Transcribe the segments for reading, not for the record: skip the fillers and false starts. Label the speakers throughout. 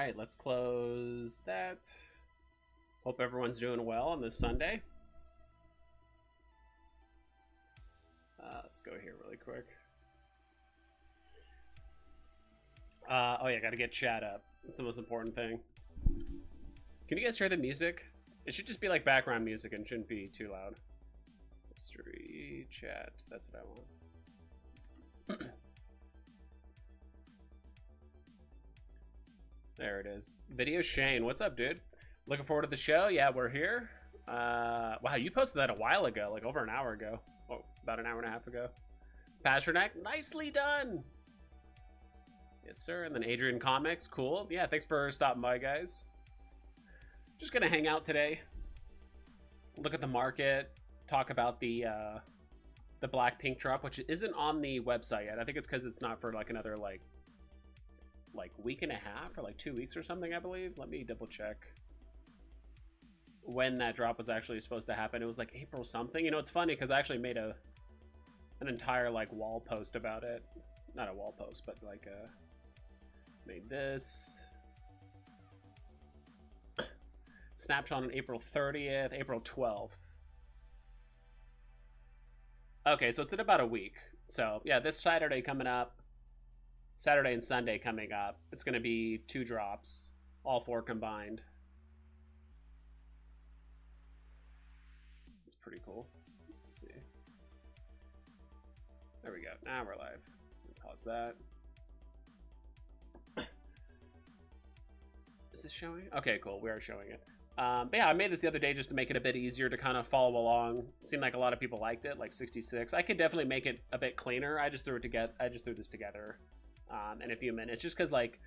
Speaker 1: right, let's close that. Hope everyone's doing well on this Sunday. Let's go here really quick. Oh yeah, gotta get chat up. That's the most important thing. Can you guys hear the music? It should just be like background music and shouldn't be too loud. History chat, that's what I want. There it is. Video Shane, what's up, dude? Looking forward to the show. Yeah, we're here. Wow, you posted that a while ago, like over an hour ago. Oh, about an hour and a half ago. Pasternak, nicely done. Yes, sir. And then Adrian Comics, cool. Yeah, thanks for stopping by, guys. Just gonna hang out today. Look at the market. Talk about the Blackpink drop, which isn't on the website yet. I think it's because it's not for like another like week and a half or like 2 weeks or something, I believe. Let me double check when that drop was actually supposed to happen. It was like April something. You know, it's funny because I actually made an entire like wall post about it. Not a wall post, but like made this snapshot on April 30th, April 12th. Okay, so it's in about a week. So yeah, this Saturday coming up, Saturday and Sunday coming up, it's going to be 2 drops, all 4 combined. It's pretty cool. Let's see. There we go. Now we're live. Pause that. Is this showing? Okay, cool. We are showing it. But yeah, I made this the other day just to make it a bit easier to kind of follow along. It seemed like a lot of people liked it, like 66. I could definitely make it a bit cleaner. I just threw this together in a few minutes, just because like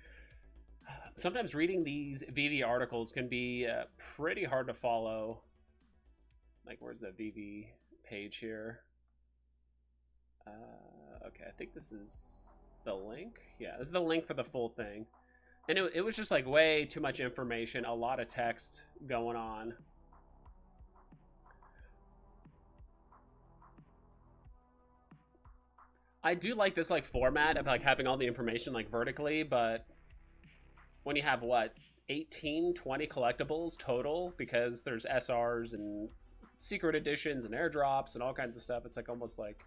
Speaker 1: sometimes reading these Veve articles can be pretty hard to follow. Like, where's the Veve page here? Okay, I think this is the link. Yeah, this is the link for the full thing. And it was just like way too much information, a lot of text going on. I do like this like format of like having all the information like vertically, but when you have what, 18, 20 collectibles total, because there's SRs and secret editions and airdrops and all kinds of stuff, it's like almost like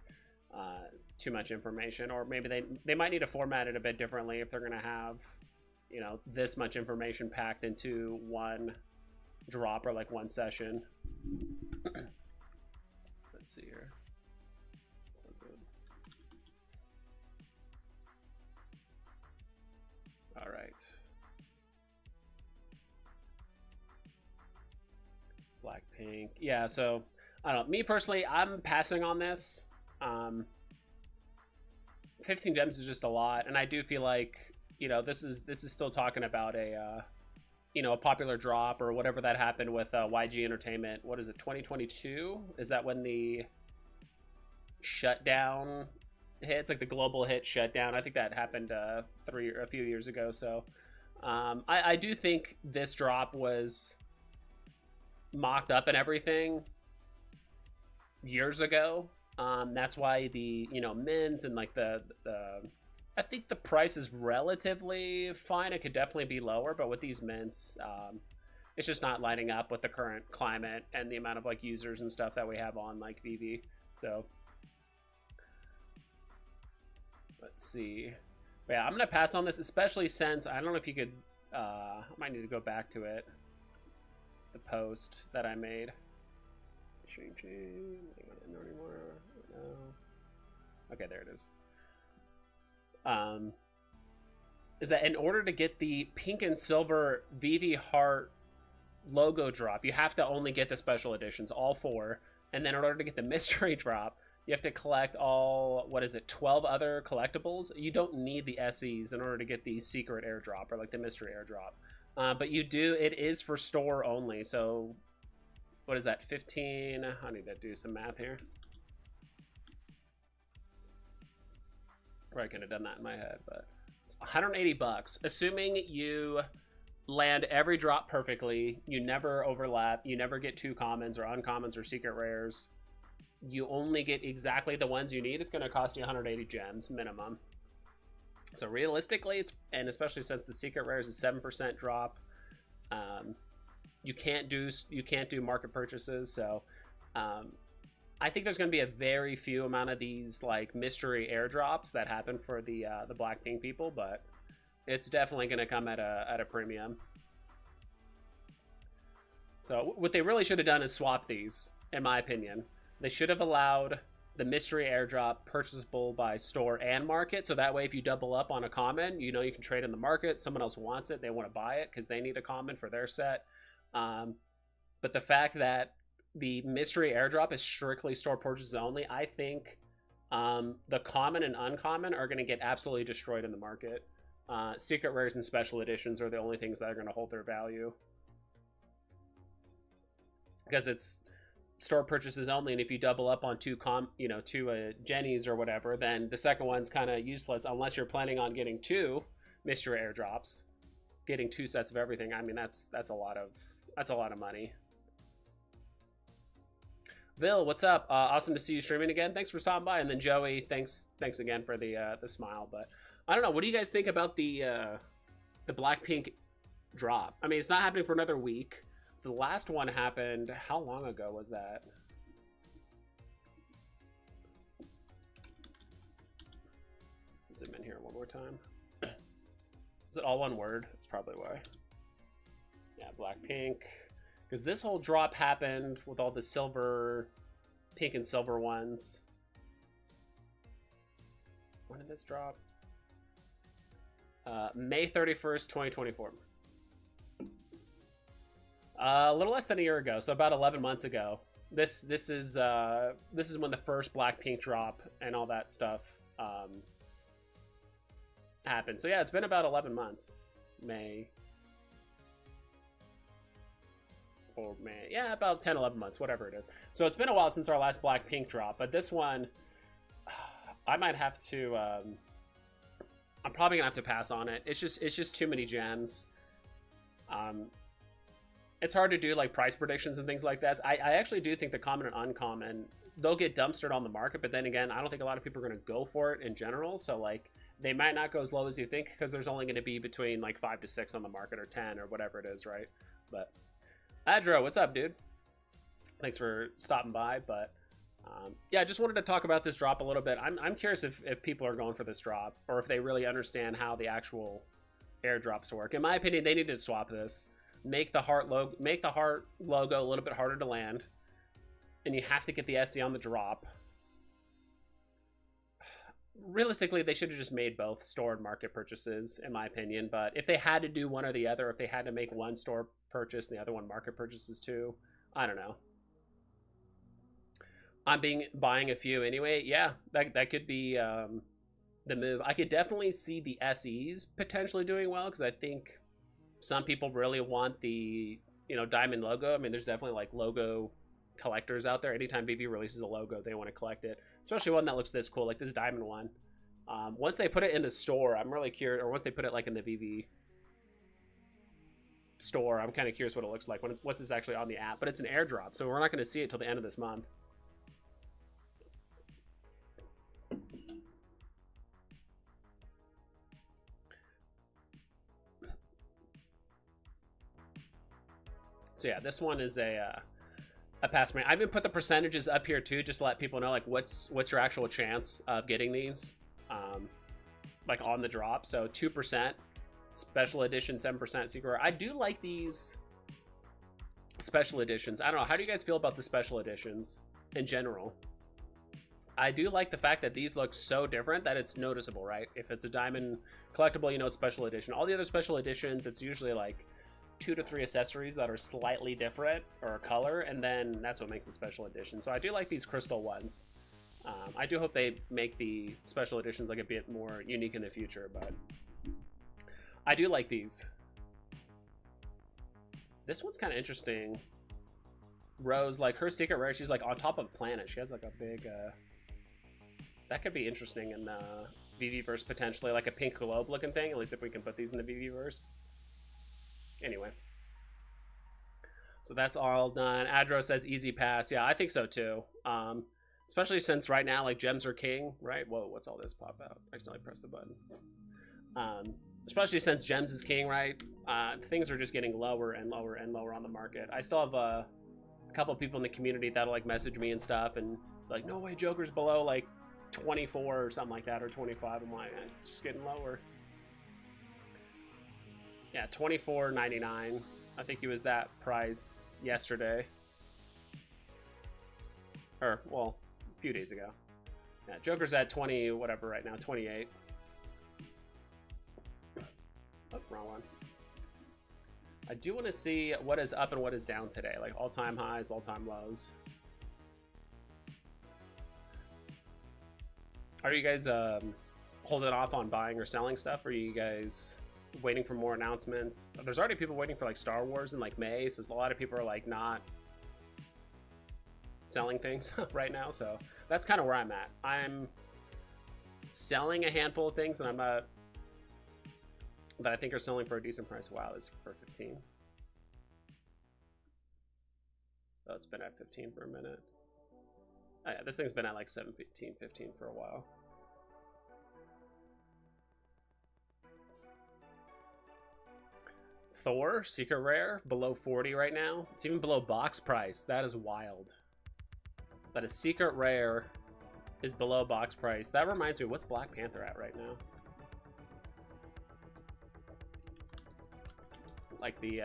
Speaker 1: too much information. Or maybe they might need to format it a bit differently if they're gonna have, you know, this much information packed into one drop or like one session. Let's see here. All right. Blackpink. Yeah, so I don't know. Me personally, I'm passing on this. 15 gems is just a lot, and I do feel like, you know, this is still talking about a you know, a popular drop or whatever that happened with YG Entertainment. What is it, 2022? Is that when the shutdown hits, like the global hit shutdown? I think that happened a few years ago. So I do think this drop was mocked up and everything years ago. That's why the, you know, mints and like the I think the price is relatively fine. It could definitely be lower, but with these mints, it's just not lining up with the current climate and the amount of like users and stuff that we have on like Veve. So let's see. But yeah, I'm gonna pass on this, especially since I don't know if you could. I might need to go back to it. The post that I made. No anymore. No. Okay, there it is. Is that in order to get the pink and silver Veve Heart logo drop, you have to only get the special editions, all 4. And then in order to get the mystery drop, you have to collect all, what is it, 12 other collectibles. You don't need the SEs in order to get the secret airdrop or like the mystery airdrop. But you do, it is for store only. So what is that, 15? I need to do some math here. Probably could have done that in my head, but it's 180 bucks. Assuming you land every drop perfectly, you never overlap, you never get 2 commons or uncommons or secret rares, you only get exactly the ones you need, it's going to cost you 180 gems minimum. So realistically, and especially since the secret rare is a 7% drop, you can't do market purchases. So I think there's going to be a very few amount of these like mystery airdrops that happen for the Blackpink people, but it's definitely going to come at a premium. So what they really should have done is swap these, in my opinion. They should have allowed the mystery airdrop purchasable by store and market, so that way if you double up on a common, you know you can trade in the market. Someone else wants it, they want to buy it because they need a common for their set. But the fact that the mystery airdrop is strictly store purchases only, I think the common and uncommon are going to get absolutely destroyed in the market. Secret rares and special editions are the only things that are going to hold their value, because it's store purchases only, and if you double up on two Jennies or whatever, then the second one's kind of useless unless you're planning on getting 2 mystery airdrops, getting 2 sets of everything. I mean, that's a lot of money. Bill, what's up? Awesome to see you streaming again. Thanks for stopping by. And then Joey, thanks again for the smile. But I don't know. What do you guys think about the Blackpink drop? I mean, it's not happening for another week. The last one happened, how long ago was that? Zoom in here one more time. Is it all one word? That's probably why. Yeah, Blackpink. Because this whole drop happened with all the silver, pink and silver ones. When did this drop? May 31st, 2024. A little less than a year ago, so about 11 months ago. This is when the first Blackpink drop and all that stuff happened. So yeah, it's been about 11 months. Yeah, about 10-11 months, whatever it is. So it's been a while since our last Blackpink drop, but this one I might have to I'm probably gonna have to pass on it. It's just too many gems. It's hard to do like price predictions and things like that. I actually do think the common and uncommon, they'll get dumpstered on the market, but then again, I don't think a lot of people are going to go for it in general. So like they might not go as low as you think, because there's only going to be between like 5 to 6 on the market, or 10 or whatever it is, right? But Adro, what's up, dude? Thanks for stopping by. But yeah, I just wanted to talk about this drop a little bit. I'm curious if people are going for this drop, or if they really understand how the actual airdrops work. In my opinion, they need to swap this. Make the heart logo a little bit harder to land, and you have to get the SE on the drop. Realistically, they should have just made both store and market purchases, in my opinion. But if they had to do one or the other, if they had to make one store purchase and the other one market purchases too, I don't know. I'm buying a few anyway. Yeah, that could be the move. I could definitely see the SEs potentially doing well, because I think some people really want the, diamond logo. I mean, there's definitely like logo collectors out there. Anytime Veve releases a logo, they want to collect it, especially one that looks this cool, like this diamond one. Once they put it in the store, I'm really curious, or once they put it like in the Veve store, I'm kind of curious what it looks like once it's actually on the app. But it's an airdrop, so we're not going to see it till the end of this month. So yeah, this one is a pass. I even put the percentages up here too, just to let people know like what's your actual chance of getting these, like on the drop. So 2% special edition, 7% secret. I do like these special editions. I don't know, how do you guys feel about the special editions in general? I do like the fact that these look so different that it's noticeable, right? If it's a diamond collectible, it's special edition. All the other special editions, it's usually like 2 to 3 accessories that are slightly different, or a color, and then that's what makes it special edition. So I do like these crystal ones. I do hope they make the special editions like a bit more unique in the future, but I do like these. This one's kind of interesting. Rose, like her secret rare, she's like on top of a planet. She has like a big that could be interesting in Veveverse potentially, like a pink globe looking thing, at least if we can put these in the Veveverse. Anyway, so that's all done. Adro says easy pass. Yeah, I think so too. Especially since right now, like, gems are king, right? Whoa, what's all this pop out? I accidentally pressed the button. Especially since Gems is king, right? Things are just getting lower and lower and lower on the market. I still have a couple people in the community that'll like message me and stuff and like, no way, Joker's below like 24 or something like that, or 25. I'm like, it's just getting lower. Yeah, 24.99. I think he was that price yesterday. Or, well, a few days ago. Yeah, Joker's at 20 whatever right now, 28. Oh, wrong one. I do want to see what is up and what is down today, like all-time highs, all-time lows. Are you guys holding off on buying or selling stuff? Or are you guys waiting for more announcements? There's already people waiting for like Star Wars in like May, so a lot of people are like not selling things right now. So that's kind of where I'm at. I'm selling a handful of things, and I'm not that I think are selling for a decent price. Wow, this is for 15. Oh, it's been at 15 for a minute. Oh, yeah, this thing's been at like 17, 15 for a while. Thor, secret rare, below 40 right now. It's even below box price. That is wild. That a secret rare is below box price. That reminds me, what's Black Panther at right now? Like the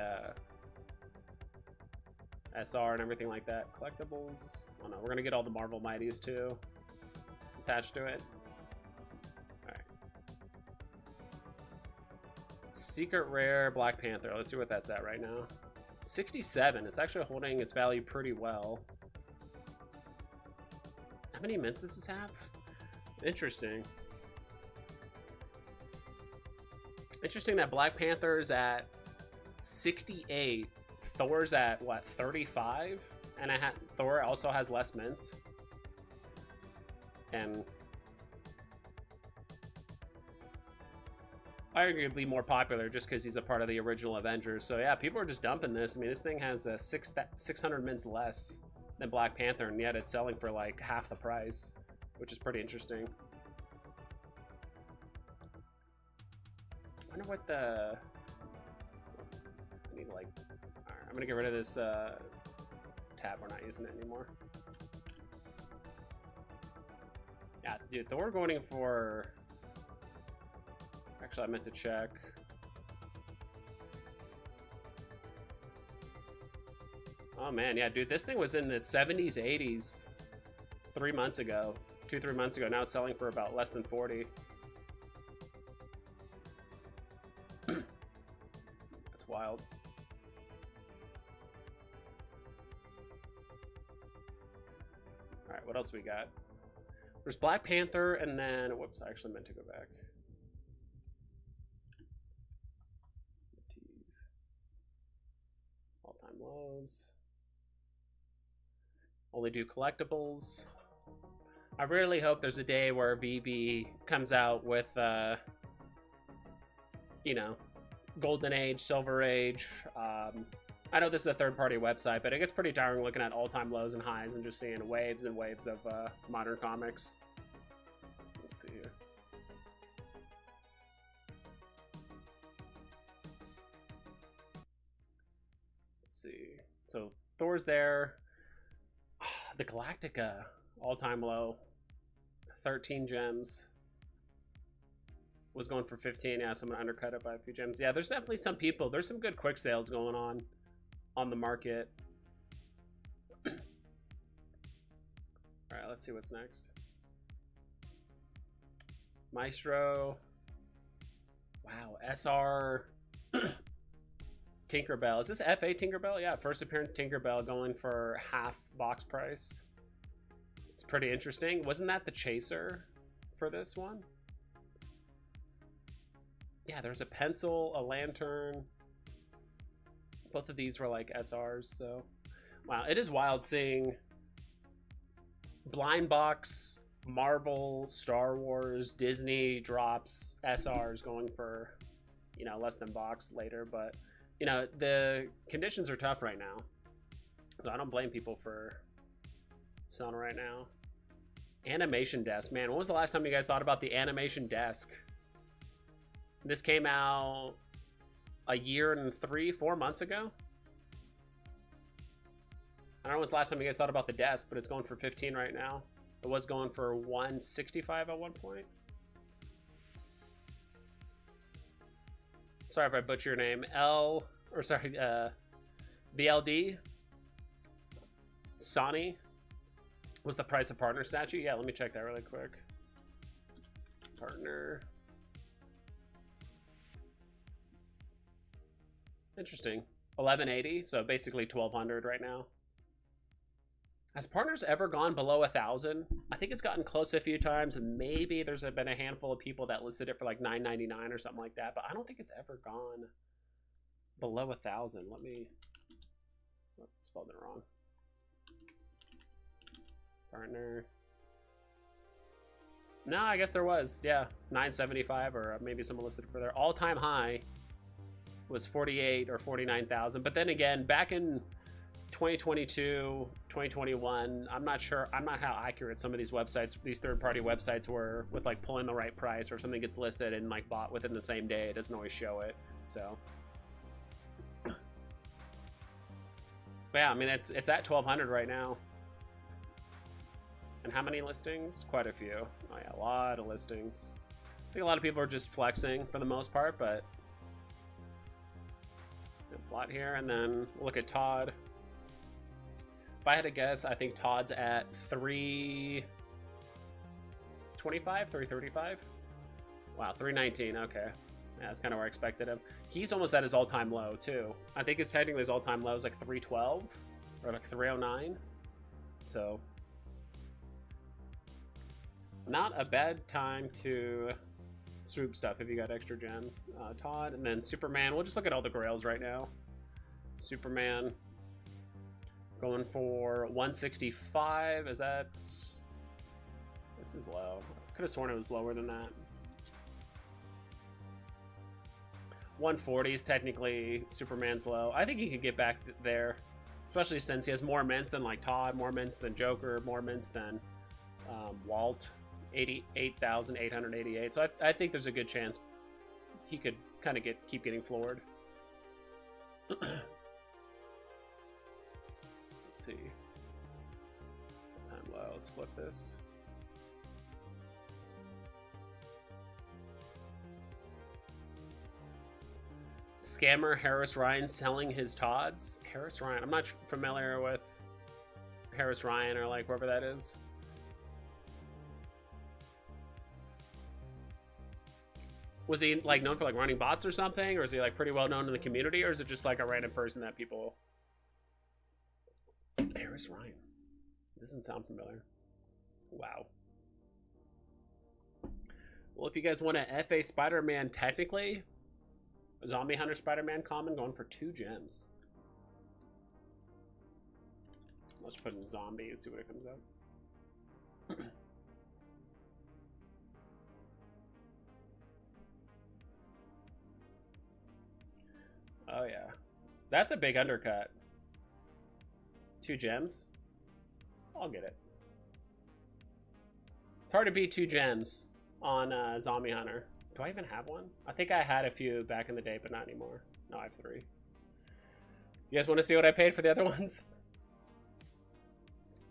Speaker 1: SR and everything like that. Collectibles. Oh no, we're gonna get all the Marvel Mighties too attached to it. Alright. Secret rare Black Panther. Let's see what that's at right now. 67. It's actually holding its value pretty well. How many mints does this have? Interesting. Interesting that Black Panther's at 68. Thor's at what, 35? And Thor also has less mints. And arguably more popular just because he's a part of the original Avengers. So yeah, people are just dumping this. I mean, this thing has 600 mints less than Black Panther, and yet it's selling for like half the price, which is pretty interesting. I wonder what the... I need like... Alright, I'm gonna get rid of this tab. We're not using it anymore. Yeah, dude, Thor going for... Actually, I meant to check. Oh man, yeah, dude, this thing was in the 70s, 80s 3 months ago. 2-3 months ago. Now it's selling for about less than 40. That's wild. Alright, what else we got? There's Black Panther, and then... Whoops, I actually meant to go back. All-time lows. Only do collectibles. I really hope there's a day where Veve comes out with, you know, Golden Age, Silver Age. I know this is a third-party website, but it gets pretty tiring looking at all-time lows and highs and just seeing waves and waves of modern comics. Let's see here. Let's see. So Thor's there. The Galactica all-time low, 13 gems, was going for 15. Yeah, so I'm gonna undercut it by a few gems. Yeah, there's definitely some people. There's some good quick sales going on the market. All right, let's see what's next. Maestro. Wow, SR. Tinkerbell. Is this FA Tinkerbell? Yeah, first appearance Tinkerbell going for half box price. It's pretty interesting. Wasn't that the chaser for this one? Yeah, there's a pencil, a lantern. Both of these were like SRs, so... Wow, it is wild seeing blind box, Marvel, Star Wars, Disney drops SRs going for, you know, less than box later, but... You know, the conditions are tough right now. So I don't blame people for selling right now. Animation desk. Man, when was the last time you guys thought about the animation desk? This came out a year and 3-4 months ago. I don't know when's the last time you guys thought about the desk, but it's going for 15 right now. It was going for 165 at one point. Sorry if I butcher your name. BLD. Sonny. Was the price of partner statue? Yeah, let me check that really quick. Partner. Interesting. 1180, so basically 1200 right now. Has partners ever gone below 1,000? I think it's gotten close a few times. Maybe there's been a handful of people that listed it for like $9.99 or something like that, but I don't think it's ever gone below 1,000. Let me spelled it wrong. Partner. No, I guess there was. Yeah, 975, or maybe someone listed for their all-time high was 48 or 49,000. But then again, back in 2022, 2021, I'm not how accurate some of these websites, these third-party websites were with like pulling the right price, or if something gets listed and like bought within the same day, it doesn't always show it. So but yeah, I mean, it's at 1,200 right now. And how many listings? Quite a few. Oh yeah, a lot of listings. I think a lot of people are just flexing for the most part, but a lot here. And then we'll look at Todd. If I had to guess, I think Todd's at 325, 335. Wow, 319. Okay, yeah, that's kind of where I expected him. He's almost at his all-time low too. I think his technically his all-time low is like 312 or like 309. So not a bad time to swoop stuff if you got extra gems. Todd, and then Superman. We'll just look at all the grails right now. Superman going for 165. Is that... What's his low? I could have sworn it was lower than that. 140 is technically Superman's low. I think he could get back there, especially since he has more mints than like Todd, more mints than Joker, more mints than Walt. 88,888. So I think there's a good chance he could kind of keep getting floored. Let's see. Time low. Let's flip this. Scammer Harris Ryan selling his Todds. Harris Ryan. I'm not familiar with Harris Ryan or like whoever that is. Was he like known for like running bots or something, or is he like pretty well known in the community, or is it just like a random person that people... Harris Ryan. Doesn't sound familiar. Wow. Well, if you guys want a FA Spider-Man, technically, Zombie Hunter Spider-Man common going for 2 gems. Let's put in zombies, see what it comes out. Oh yeah, that's a big undercut. 2 gems. I'll get it. It's hard to beat 2 gems on Zombie Hunter. Do I even have one? I think I had a few back in the day, but not anymore. No, I have 3. You guys want to see what I paid for the other ones?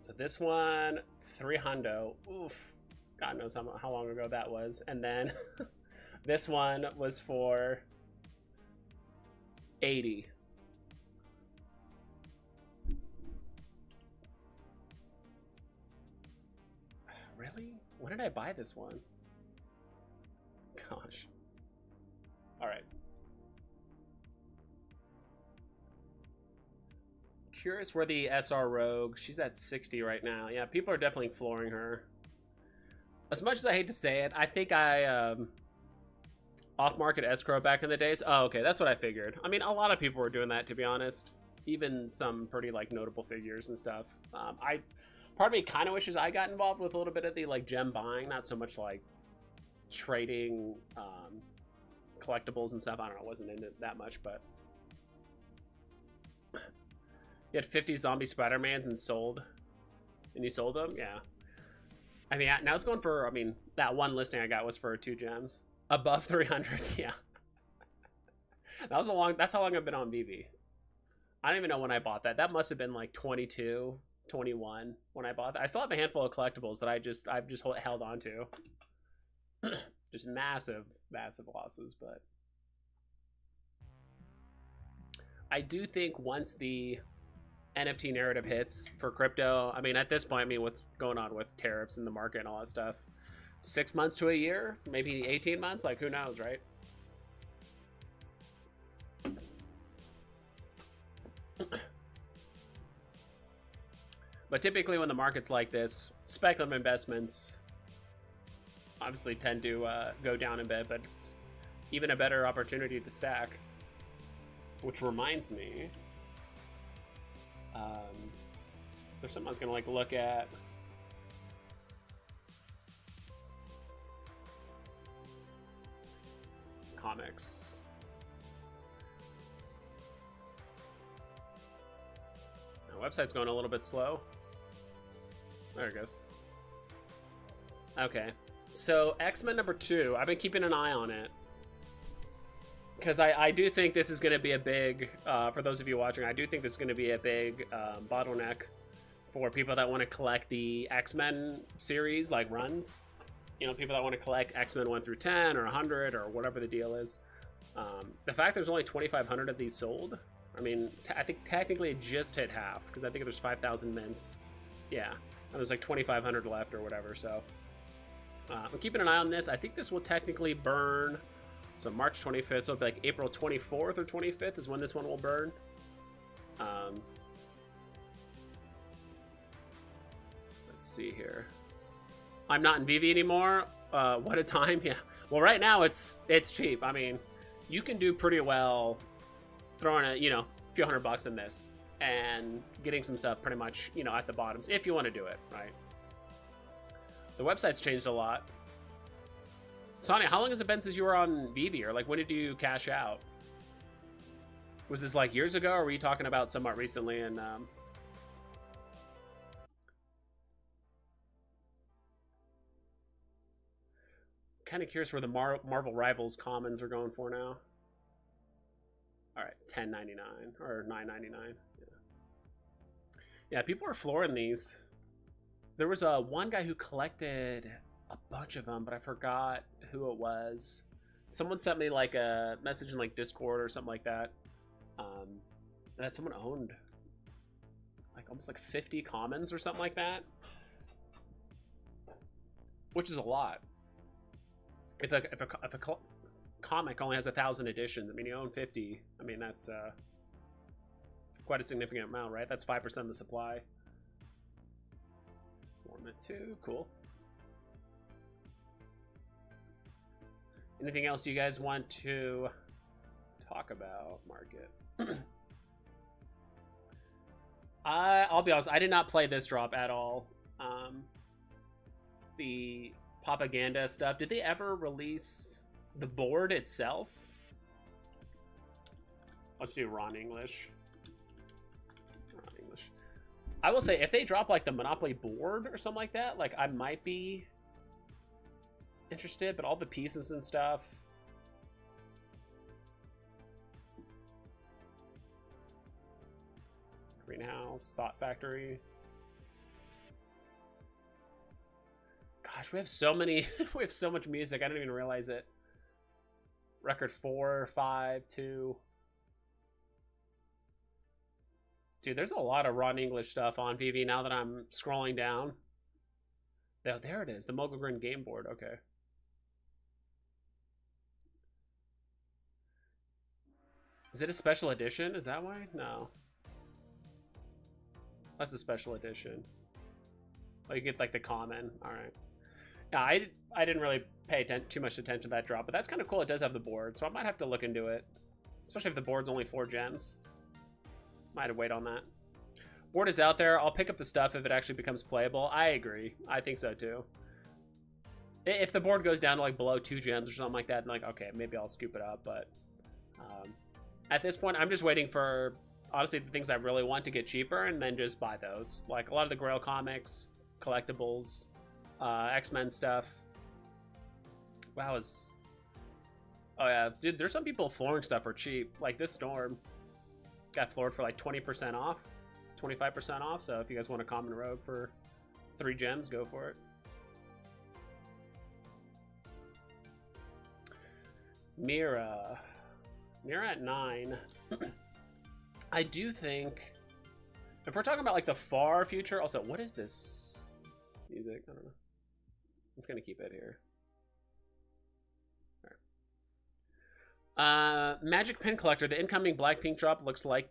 Speaker 1: So this one, 300. Oof. God knows how long ago that was. And then this one was for 80. Really? When did I buy this one? Gosh. All right. Curious where the SR Rogue. She's at 60 right now. Yeah, people are definitely flooring her. As much as I hate to say it, I think I off-market escrow back in the days. Oh, okay, that's what I figured. I mean, a lot of people were doing that, to be honest. Even some pretty like notable figures and stuff. Part of me kind of wishes I got involved with a little bit of the like gem buying, not so much like trading collectibles and stuff. I don't know, I wasn't into it that much, but you had 50 zombie Spider-Mans and you sold them. Yeah, I mean, now it's going for, I mean, that one listing I got was for 2 gems. Above 300, yeah. That's how long I've been on Veve. I don't even know when I bought that. That must have been like 22, 21 when I bought that. I still have a handful of collectibles that I've just held on to. Just massive losses, but I do think once the NFT narrative hits for crypto, I mean, at this point, I mean, what's going on with tariffs in the market and all that stuff? 6 months to a year, maybe 18 months, like who knows, right? But typically when the market's like this, speculative investments obviously tend to go down a bit, but it's even a better opportunity to stack. Which reminds me, there's something I was gonna like look at. Comics. The website's going a little bit slow. There it goes. Okay, so X-Men #2, I've been keeping an eye on it. Because I do think this is going to be a big, for those of you watching, I do think this is going to be a big bottleneck for people that want to collect the X-Men series, like runs. You know, people that want to collect X-Men 1 through 10 or 100 or whatever the deal is. The fact there's only 2,500 of these sold, I mean, I think technically it just hit half, because I think there's 5,000 mints. Yeah, and there's like 2,500 left or whatever, so. I'm keeping an eye on this. I think this will technically burn. So March 25th, so it'll be like April 24th or 25th is when this one will burn. Let's see here. I'm not in Veve anymore. What a time, yeah. Well, right now it's cheap. I mean, you can do pretty well throwing a, you know, a few $100 in this and getting some stuff pretty much, you know, at the bottoms if you want to do it, right? The website's changed a lot. Sonia, how long has it been since you were on Veve? Or like, when did you cash out? Was this like years ago, or were you talking about somewhat recently? And kind of curious where the Marvel Rivals commons are going for now. All right, $10.99 or $9.99. Yeah, people are flooring these. There was one guy who collected a bunch of them, but I forgot who it was. Someone sent me like a message in like Discord or something like that. That someone owned like almost like 50 commons or something like that, which is a lot. If a comic only has 1,000 editions, I mean, you own 50. I mean, that's quite a significant amount, right? That's 5% of the supply. Format 2, cool. Anything else you guys want to talk about, market? I'll be honest, I did not play this drop at all. The propaganda stuff, did they ever release the board itself? Let's do raw English. Raw English. I will say, if they drop like the Monopoly board or something like that, like I might be interested, but all the pieces and stuff. Greenhouse, Thought Factory. Gosh, we have so many, we have so much music, I didn't even realize it. Record 4, 5, 2. Dude, there's a lot of raw English stuff on Veve now that I'm scrolling down. Oh, there it is, the Mogulgrin game board, okay. Is it a special edition? Is that why? No. That's a special edition. Oh, you get like the common. All right. Yeah, I didn't really pay too much attention to that drop, but that's kind of cool. It does have the board, so I might have to look into it. Especially if the board's only 4 gems. Might have to wait on that. Board is out there. I'll pick up the stuff if it actually becomes playable. I agree. I think so too. If the board goes down to like below 2 gems or something like that, I'm like, okay, maybe I'll scoop it up. But at this point, I'm just waiting for, honestly, the things I really want to get cheaper and then just buy those. Like a lot of the Grail comics, collectibles, X-Men stuff. Wow, Oh yeah, dude, there's some people flooring stuff for cheap. Like this storm got floored for like 20% off, 25% off. So if you guys want a common rogue for 3 gems, go for it. Mira at 9. I do think, if we're talking about like the far future, also, what is this music? I don't know. I'm just gonna keep it here. Magic Pin Collector. The incoming Blackpink drop looks like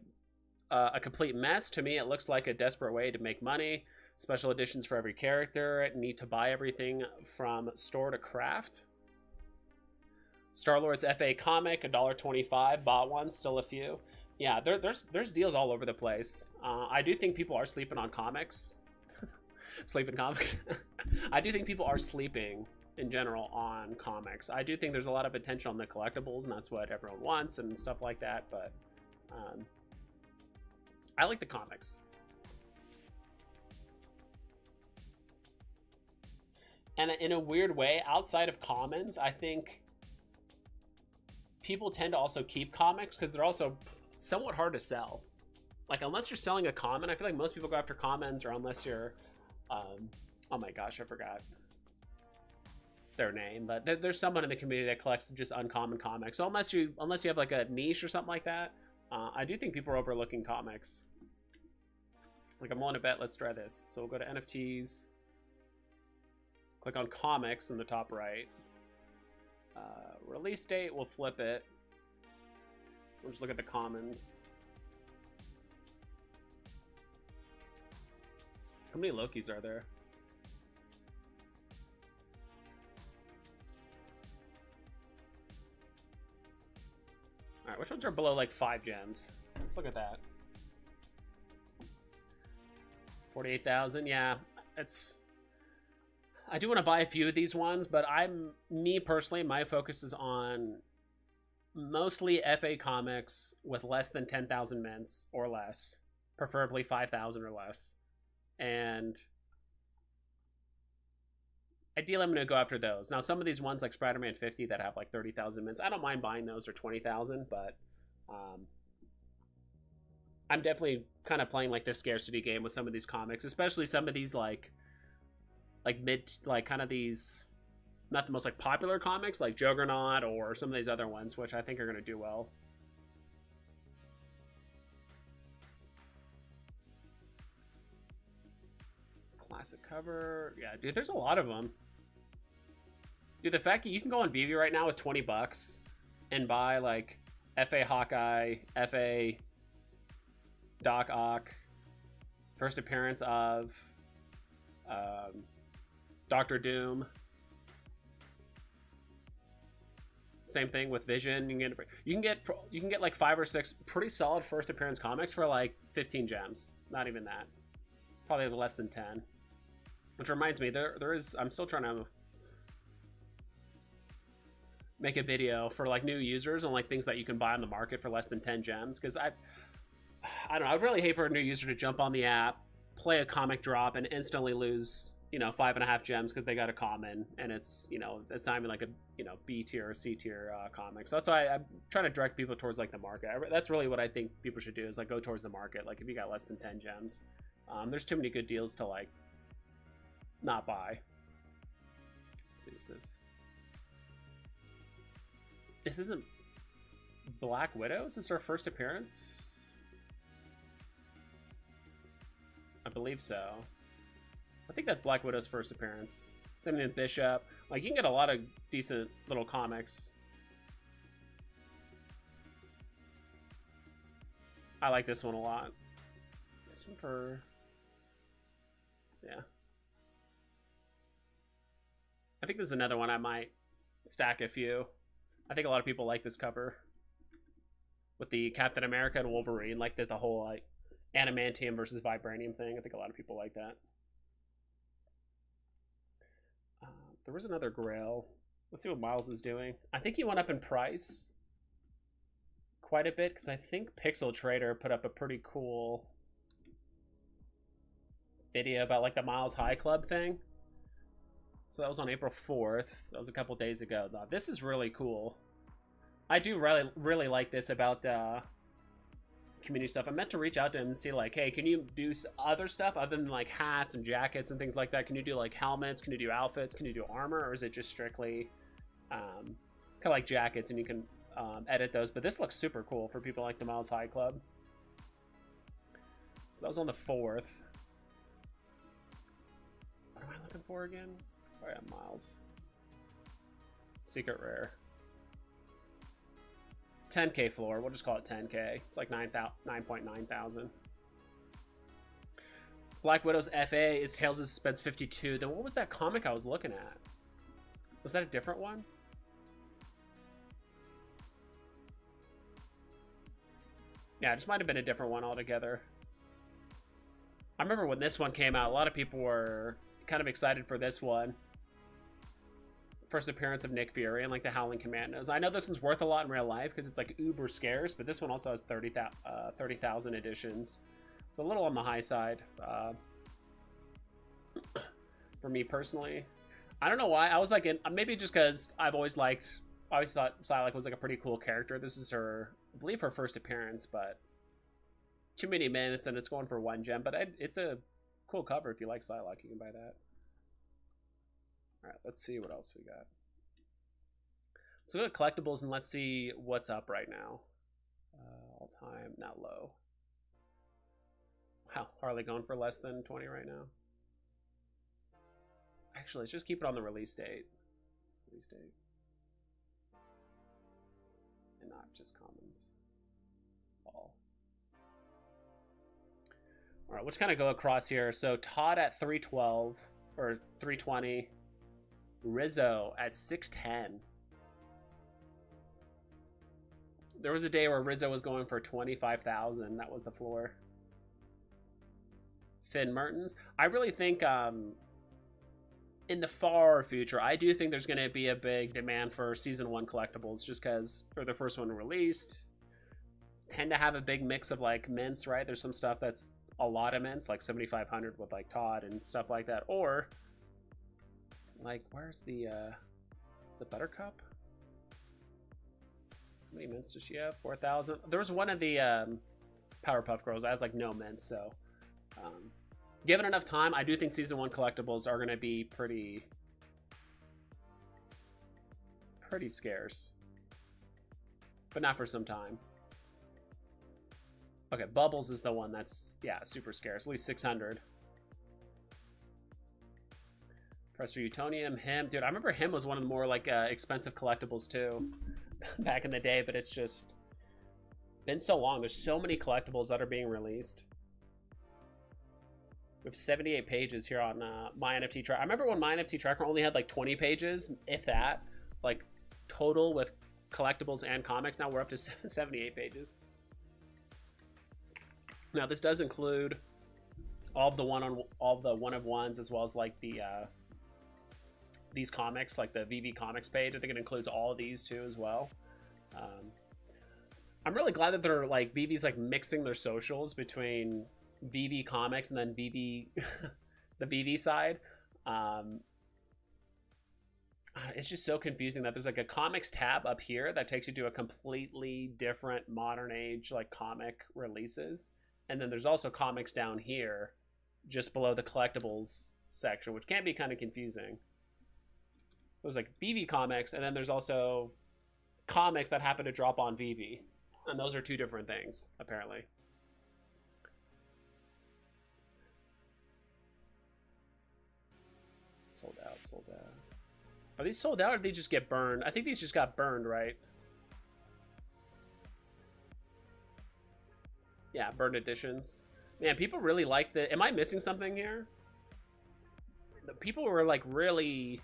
Speaker 1: a complete mess. To me, it looks like a desperate way to make money. Special editions for every character. Need to buy everything from store to craft. Star-Lord's FA comic, $1.25. Bought one, still a few. Yeah, there's deals all over the place. I do think people are sleeping on comics. Sleeping comics. I do think people are sleeping in general on comics. I do think there's a lot of potential in the collectibles, and that's what everyone wants and stuff like that, but I like the comics. And in a weird way, outside of commons, I think people tend to also keep comics because they're also somewhat hard to sell. Like, unless you're selling a common, I feel like most people go after commons, or unless you're oh my gosh, I forgot their name, but there's someone in the community that collects just uncommon comics. So unless you have like a niche or something like that, I do think people are overlooking comics. Like, I'm willing to bet. Let's try this. So we'll go to NFTs, click on comics in the top right. Release date, we'll flip it. We'll just look at the commons. How many Lokis are there? Alright, which ones are below like 5 gems? Let's look at that. 48,000, yeah. It's... I do want to buy a few of these ones, but me personally, my focus is on mostly FA comics with less than 10,000 mints or less. Preferably 5,000 or less. And ideally, I'm going to go after those. Now, some of these ones like Spider-Man 50 that have like 30,000 mints, I don't mind buying those, or 20,000, but I'm definitely kind of playing like this scarcity game with some of these comics, especially some of these like kind of these, not the most like popular comics like Juggernaut or some of these other ones, which I think are going to do well. Classic cover. Yeah, dude, there's a lot of them. Dude, the fact that you can go on Veve right now with 20 bucks and buy like FA Hawkeye, FA Doc Ock, first appearance of Doctor Doom. Same thing with Vision. You can get like 5 or 6 pretty solid first appearance comics for like 15 gems. Not even that. Probably less than 10. Which reminds me, there is, I'm still trying to make a video for like new users on like things that you can buy on the market for less than 10 gems, because I don't know, I'd really hate for a new user to jump on the app, play a comic drop, and instantly lose, 5.5 gems because they got a common, and it's, it's not even like a, B tier or C tier comic. So that's why I'm trying to direct people towards like the market. That's really what I think people should do, is like go towards the market. Like if you got less than 10 gems, there's too many good deals to like not buy. Let's see, what's this? This isn't Black Widow? Is this her first appearance? I believe so. I think that's Black Widow's first appearance. Same thing with Bishop. Like, you can get a lot of decent little comics. I like this one a lot. This one for... yeah. I think this is another one I might stack a few. I think a lot of people like this cover with the Captain America and Wolverine, like the whole like adamantium versus vibranium thing. I think a lot of people like that. There was another Grail. Let's see what Miles is doing. I think he went up in price quite a bit, because I think Pixel Trader put up a pretty cool video about like the Miles High Club thing. So that was on April 4th. That was a couple days ago. This is really cool. I do really like this about community stuff. I meant to reach out to him and see like, hey, can you do other stuff other than like hats and jackets and things like that? Can you do like helmets? Can you do outfits? Can you do armor? Or is it just strictly kind of like jackets and you can edit those? But this looks super cool for people like the Miles High Club. So that was on the 4th. What am I looking for again? Oh yeah, Miles. Secret rare. 10k floor. We'll just call it 10k. It's like 9.9 thousand. Black Widow's FA is Tales of Suspense 52. Then what was that comic I was looking at? Was that a different one? Yeah, it just might have been a different one altogether. I remember when this one came out, a lot of people were kind of excited for this one. First appearance of Nick Fury and like the Howling Commandos. I know this one's worth a lot in real life because it's like uber scarce, but this one also has 30,000 editions. So a little on the high side for me personally. I don't know why. I was like, maybe just because I always thought Psylocke was like a pretty cool character. This is her, I believe, her first appearance, but too many minutes and it's going for 1 gem. But it's a cool cover. If you like Psylocke, you can buy that. All right, let's see what else we got. Let's go to collectibles and let's see what's up right now. All time, not low. Wow, Harley going for less than 20 right now. Actually, let's just keep it on the release date. Release date. And not just commons. All right, let's kind of go across here. So Todd at 312 or 320. Rizzo at 610. There was a day where Rizzo was going for 25,000. That was the floor. Finn Mertens. I really think in the far future, I do think there's going to be a big demand for season 1 collectibles just because they're the first one released. Tend to have a big mix of like mints, right? There's some stuff that's a lot of mints, like 7,500 with like Todd and stuff like that. Or like, where's the, is it Buttercup? How many mints does she have? 4,000? There was one of the Powerpuff Girls that has like no mints, so given enough time, I do think season 1 collectibles are going to be pretty scarce. But not for some time. Okay, Bubbles is the one that's, yeah, super scarce. At least 600. Professor Utonium, him. Dude, I remember him was one of the more, like, expensive collectibles, too. Back in the day, but it's just been so long. There's so many collectibles that are being released. We have 78 pages here on My NFT Tracker. I remember when My NFT Tracker only had, like, 20 pages, if that. Like, total with collectibles and comics. Now we're up to 78 pages. Now, this does include all the one-of-ones, as well as, like, the these comics, like the Veve comics page. I think it includes all of these too as well. I'm really glad that they're like Veve's like mixing their socials between Veve comics and then Veve the Veve side. It's just so confusing that there's like a comics tab up here that takes you to a completely different modern age like comic releases, and then there's also comics down here just below the collectibles section, which can be kind of confusing. So there's like Veve comics, and then there's also comics that happen to drop on Veve. And those are two different things, apparently. Sold out, sold out. Are these sold out or did they just get burned? I think these just got burned, right? Yeah, burned editions. Man, people really like the... Am I missing something here? The people were like really...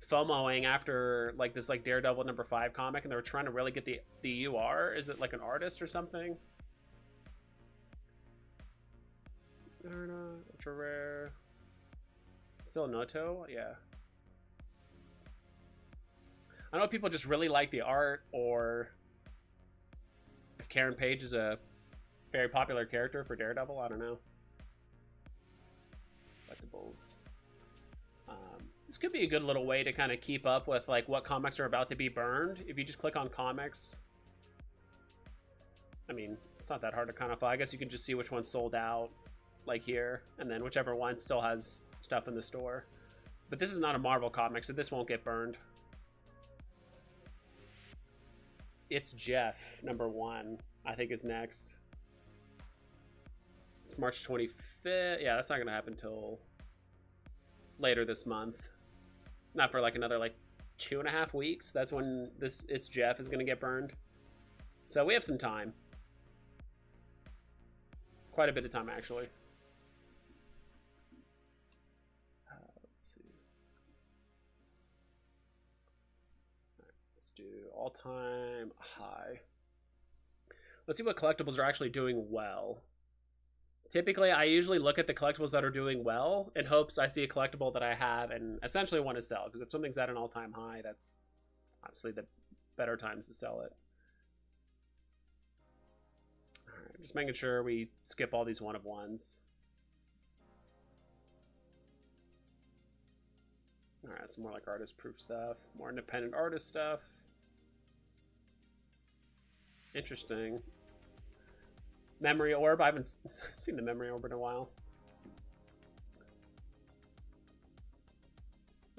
Speaker 1: FOMOing after like this like Daredevil #5 comic, and they were trying to really get the UR. Is it like an artist or something? I don't know. Ultra rare. Phil Noto, yeah. I know people just really like the art, or if Karen Page is a very popular character for Daredevil. I don't know. Collectibles. This could be a good little way to kind of keep up with like what comics are about to be burned. If you just click on comics, I mean, it's not that hard to kind of find. I guess you can just see which one's sold out, like here, and then whichever one still has stuff in the store. But this is not a Marvel comic, so this won't get burned. It's Jeff, #1, I think is next. It's March 25th. Yeah, that's not gonna happen till later this month. Not for like another like 2.5 weeks. That's when this It's Jeff is gonna get burned. So we have some time. Quite a bit of time, actually. Let's see. All right, let's do all-time high. Let's see what collectibles are actually doing well. Typically, I usually look at the collectibles that are doing well in hopes I see a collectible that I have and essentially want to sell. Because if something's at an all-time high, that's obviously the better times to sell it. All right, just making sure we skip all these one-of-ones. All right, some more like artist-proof stuff. More independent artist stuff. Interesting. Memory Orb. I haven't seen the Memory Orb in a while.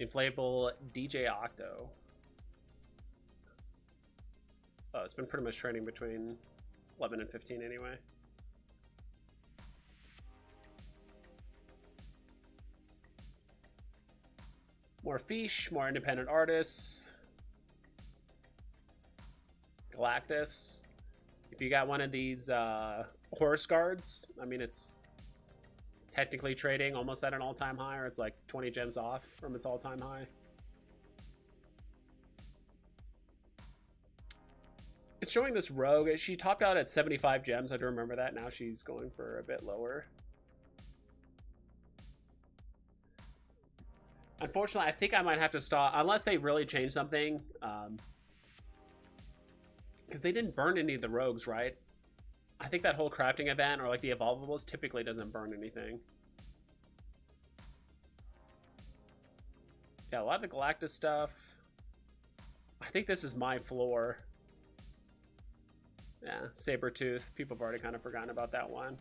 Speaker 1: Inflatable DJ Octo. Oh, it's been pretty much trading between 11 and 15 anyway. More Fish, more independent artists. Galactus. If you got one of these horse guards, I mean, it's technically trading almost at an all-time high, or it's like 20 gems off from its all-time high. It's showing this Rogue. She topped out at 75 gems. I do remember that. Now she's going for a bit lower. Unfortunately, I think I might have to stop, unless they really change something. Because they didn't burn any of the rogues, right? I think that whole crafting event or like the evolvables typically doesn't burn anything. Yeah, a lot of the Galactus stuff. I think this is my floor. Yeah, Sabretooth. People have already kind of forgotten about that one.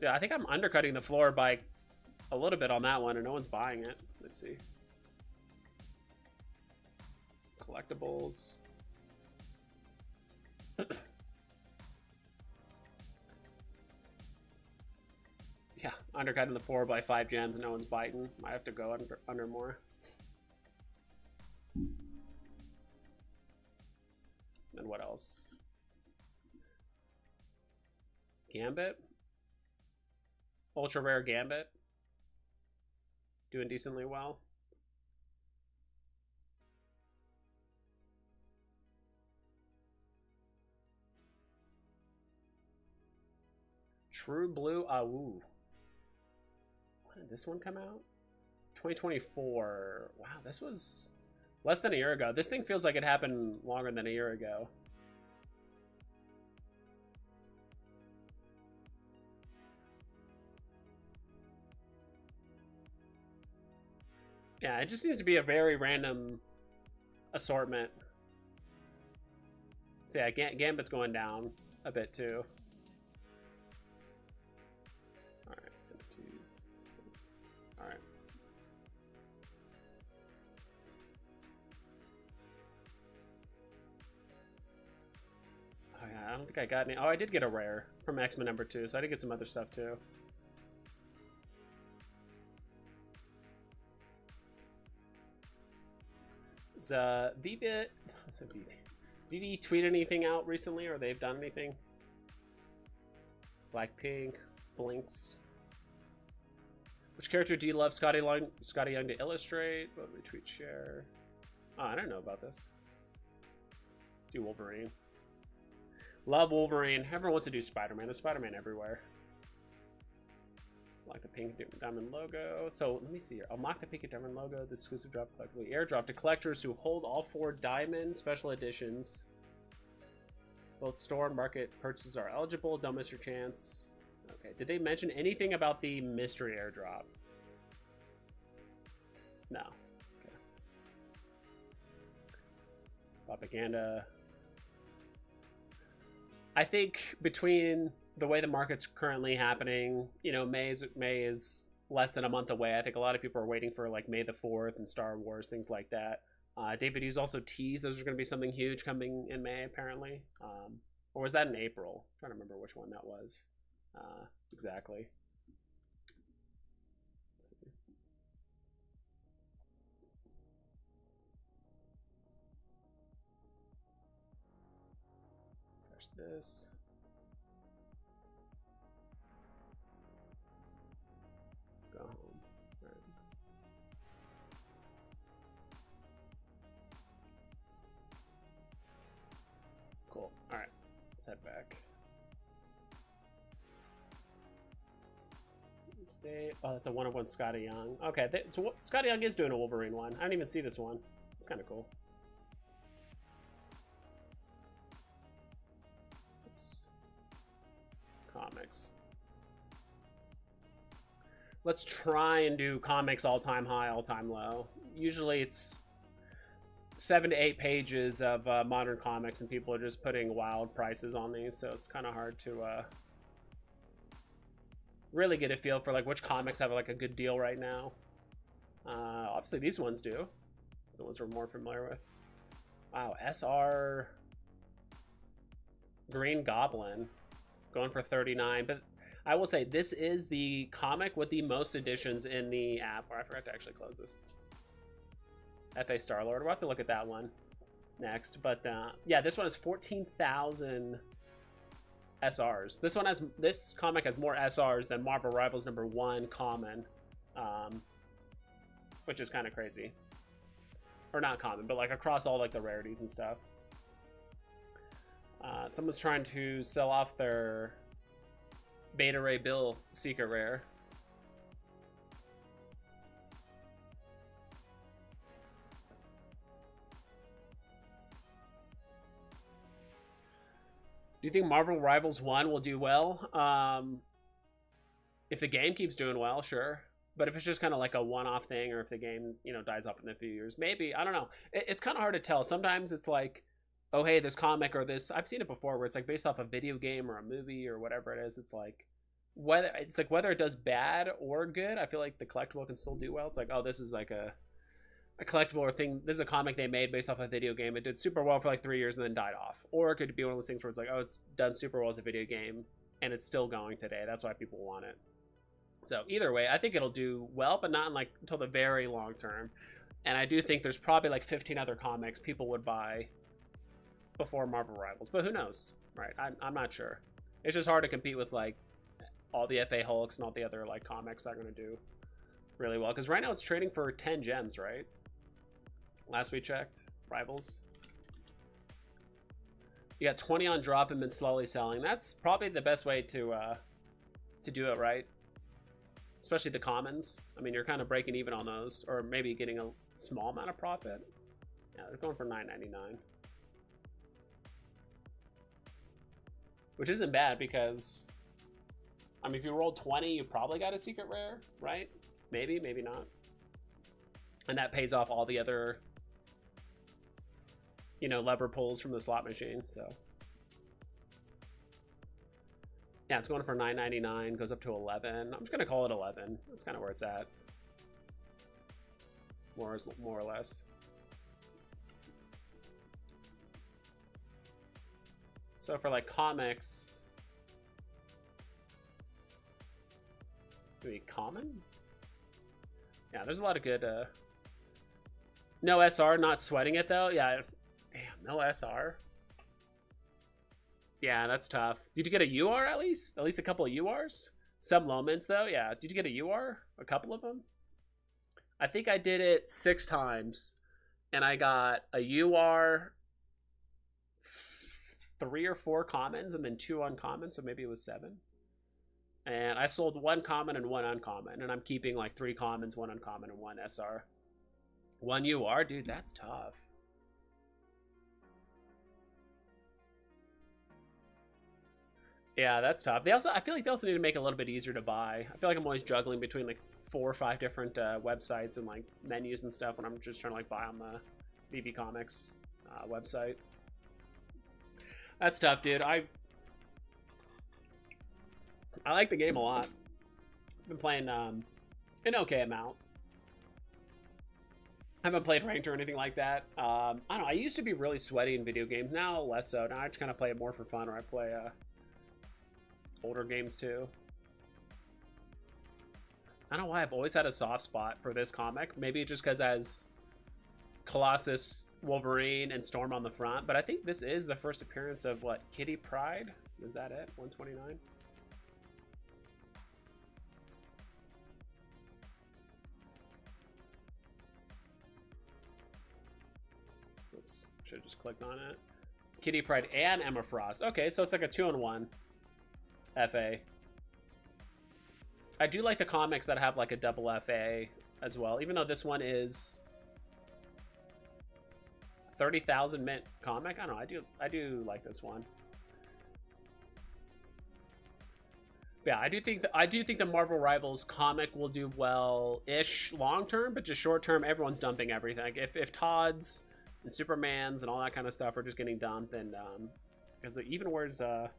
Speaker 1: Yeah, I think I'm undercutting the floor by a little bit on that one and no one's buying it. Let's see. Collectibles. Yeah, undercutting the floor by 5 gems, no one's biting. Might have to go under more. And what else? Gambit? Ultra rare Gambit. Doing decently well. True Blue Awu. When did this one come out? 2024. Wow, this was less than a year ago. This thing feels like it happened longer than a year ago. Yeah, it just seems to be a very random assortment. So yeah, Gambit's going down a bit too. Alright. Oh yeah, I don't think I got any. Oh, I did get a rare from X-Men #2, so I did get some other stuff too. Is Veve, Veve tweet anything out recently, or they've done anything? Blackpink, Blinks. Which character do you love Scotty Young to illustrate? What retweet, share? Oh, I don't know about this. Do Wolverine. Love Wolverine. Everyone wants to do Spider-Man. There's Spider-Man everywhere. Like the pink diamond logo. So let me see here. Unlock the pink diamond logo. The exclusive drop collectible airdrop to collectors who hold all 4 diamond special editions. Both store and market purchases are eligible. Don't miss your chance. Okay. Did they mention anything about the mystery airdrop? No. Propaganda. I think between the way the market's currently happening, you know, May is less than a month away. I think a lot of people are waiting for like May the 4th and Star Wars, things like that. David Hughes also teased those are going to be something huge coming in May, apparently. Or was that in April? I'm trying to remember which one that was exactly. Let's see. There's this. Go home. All right. Cool. All right. Let's head back. State. Oh, that's a 1-of-1 Scotty Young. Okay, so Scotty Young is doing a Wolverine one. I didn't even see this one. It's kind of cool. Oops. Comics. Let's try and do comics all-time high, all-time low. Usually it's 7 to 8 pages of modern comics, and people are just putting wild prices on these, so it's kind of hard to really get a feel for like which comics have like a good deal right now. Obviously these ones do. The ones we're more familiar with. Wow, SR Green Goblin going for 39, but I will say this is the comic with the most editions in the app. Or I forgot to actually close this. FA Star-Lord. We'll have to look at that one next. But yeah, this one is 14,000 SRs. This comic has more SRs than Marvel Rivals #1 common, which is kind of crazy. Or not common, but like across all like the rarities and stuff. Someone's trying to sell off their Beta Ray Bill secret rare. Do you think Marvel Rivals 1 will do well? If the game keeps doing well, sure. But if it's just kind of like a one-off thing, or if the game, you know, dies off in a few years, maybe. I don't know. It's kind of hard to tell. Sometimes it's like, oh, hey, this comic or this, I've seen it before where it's like based off a video game or a movie or whatever it is. It's like whether it does bad or good, I feel like the collectible can still do well. It's like, oh, this is like a collectible or thing. This is a comic they made based off a video game. It did super well for like 3 years and then died off. Or it could be one of those things where it's like, oh, it's done super well as a video game and it's still going today. That's why people want it. So either way, I think it'll do well, but not in like until the very long term. And I do think there's probably like 15 other comics people would buy before Marvel Rivals, but who knows, right? I'm not sure. It's just hard to compete with like all the FA Hulks and all the other like comics that are going to do really well. Because right now it's trading for 10 gems, right? Last we checked, Rivals. You got 20 on drop and been slowly selling. That's probably the best way to do it, right? Especially the commons. I mean, you're kind of breaking even on those, or maybe getting a small amount of profit. Yeah, they're going for $9.99. Which isn't bad because, I mean, if you rolled 20, you probably got a secret rare, right? Maybe, maybe not. And that pays off all the other, you know, lever pulls from the slot machine, so. Yeah, it's going for $9.99, goes up to 11. I'm just gonna call it 11. That's kind of where it's at. More or less. So for like comics, maybe common? Yeah, there's a lot of good, no SR, not sweating it though. Yeah, damn, no SR. Yeah, that's tough. Did you get a UR at least? At least a couple of URs? Some moments though, yeah. Did you get a UR? A couple of them? I think I did it 6 times, and I got a UR, 3 or 4 commons, and then 2 uncommons, so maybe it was 7. And I sold 1 common and 1 uncommon, and I'm keeping like 3 commons, 1 uncommon, and 1 SR. 1 UR, dude, that's tough. Yeah, that's tough. I feel like they also need to make it a little bit easier to buy. I feel like I'm always juggling between like 4 or 5 different websites and like menus and stuff when I'm just trying to like buy on the BB Comics. website. That's tough, dude. I like the game a lot. I've been playing an okay amount. I haven't played ranked or anything like that. I don't know. I used to be really sweaty in video games. Now less so. Now I just kind of play it more for fun, or I play older games too. I don't know why I've always had a soft spot for this comic. Maybe just because as Colossus, Wolverine, and Storm on the front. But I think this is the first appearance of, what, Kitty Pryde? Is that it? 129? Oops. Should have just clicked on it. Kitty Pryde and Emma Frost. Okay, so it's like a 2-in-1 FA. I do like the comics that have like a double FA as well, even though this one is 30,000 mint comic. I don't know. I do like this one. Yeah, I do think the Marvel Rivals comic will do well-ish long term, but just short term, everyone's dumping everything. Like if Todd's and Superman's and all that kind of stuff are just getting dumped, and because even where's I'm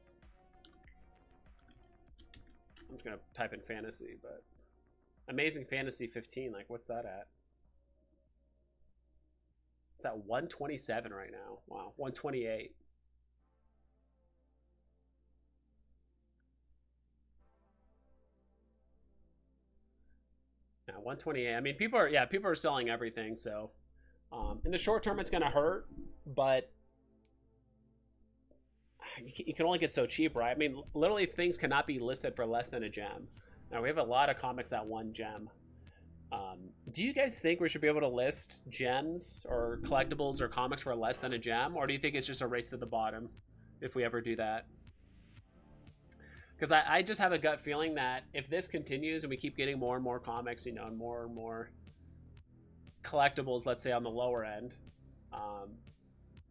Speaker 1: just gonna type in fantasy, but Amazing Fantasy 15, like what's that at? It's at 127 right now. Wow, 128. Yeah, 128. I mean, people are selling everything, so in the short term it's gonna hurt, but you can only get so cheap, right? I mean, literally things cannot be listed for less than a gem. Now we have a lot of comics at 1 gem. Do you guys think we should be able to list gems or collectibles or comics for less than a gem, or do you think it's just a race to the bottom if we ever do that? Because I just have a gut feeling that if this continues and we keep getting more and more comics, you know, and more collectibles, let's say on the lower end,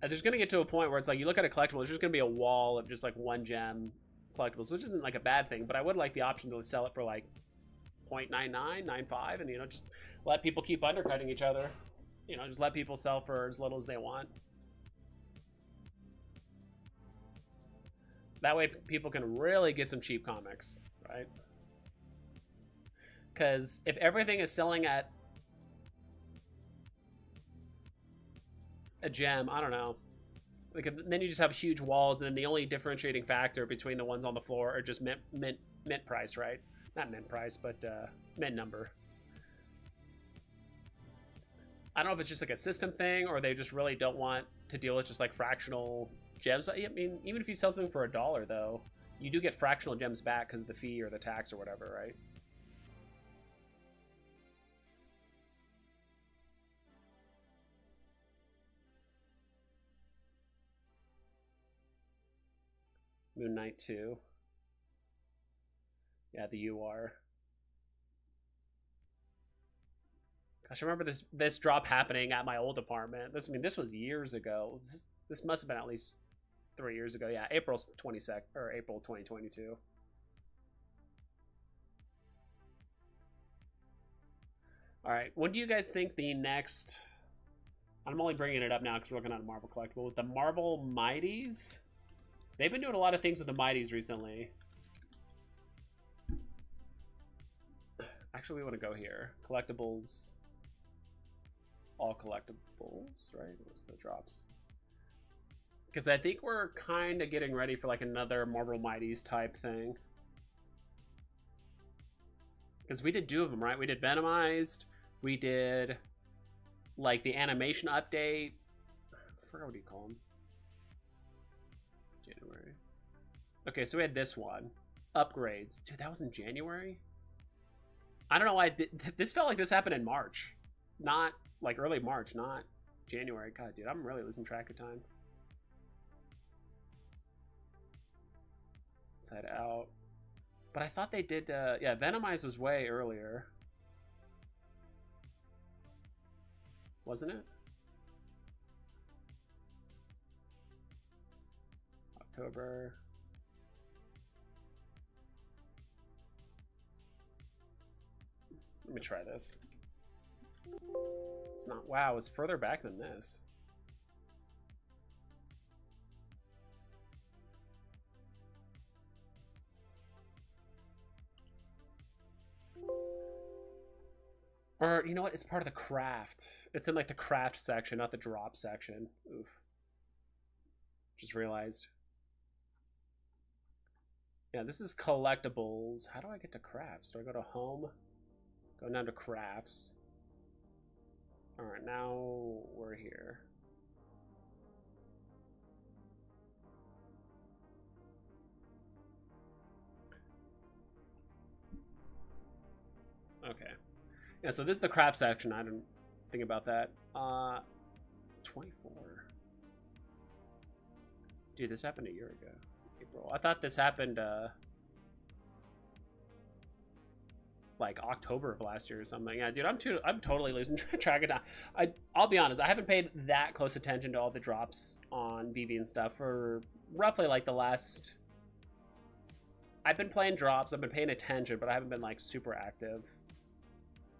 Speaker 1: there's going to get to a point where it's like you look at a collectible, there's just going to be a wall of just like 1 gem collectibles, which isn't like a bad thing, but I would like the option to sell it for like 0.99, 0.95, and, you know, just let people keep undercutting each other. You know, just let people sell for as little as they want. That way people can really get some cheap comics, right? Because if everything is selling at a gem, I don't know. Like, then you just have huge walls, and then the only differentiating factor between the ones on the floor are just mint price, right? Not mint price, but mint number. I don't know if it's just like a system thing, or they just really don't want to deal with just like fractional gems. I mean, even if you sell something for $1, though, you do get fractional gems back because of the fee or the tax or whatever, right? Moon Knight 2. Yeah, the UR. Gosh, I remember this drop happening at my old apartment. This was years ago. This must have been at least 3 years ago. Yeah, April 22nd or April 2022. All right, when do you guys think the next? I'm only bringing it up now because we're looking at a Marvel collectible. With the Marvel Mighties, they've been doing a lot of things with the Mighties recently. Actually, we want to go here. Collectibles. All collectibles, right? What's the drops? Because I think we're kind of getting ready for like another Marvel Mighties type thing. Because we did 2 of them, right? We did Venomized. We did like the animation update. I forgot what you call them. January. Okay, so we had this one. Upgrades. Dude, that was in January? I don't know why. This felt like this happened in March. Not like early March, not January. God, dude, I'm really losing track of time. Inside Out. But I thought they did, yeah, Venomized was way earlier. Wasn't it? October. Let me try this. It's not, wow, it's further back than this. Or, you know what? It's part of the craft. It's in like the craft section, not the drop section. Oof. Just realized. Yeah, this is collectibles. How do I get to crafts? Do I go to home? Go down to crafts. Alright, now we're here. Okay. Yeah, so this is the craft section. I didn't think about that. 24. Dude, this happened a year ago. April. I thought this happened like October of last year or something. Yeah, dude, I'm totally losing track of time. I'll be honest, I haven't paid that close attention to all the drops on Veve and stuff for roughly like the last. I've been playing drops, I've been paying attention, but I haven't been like super active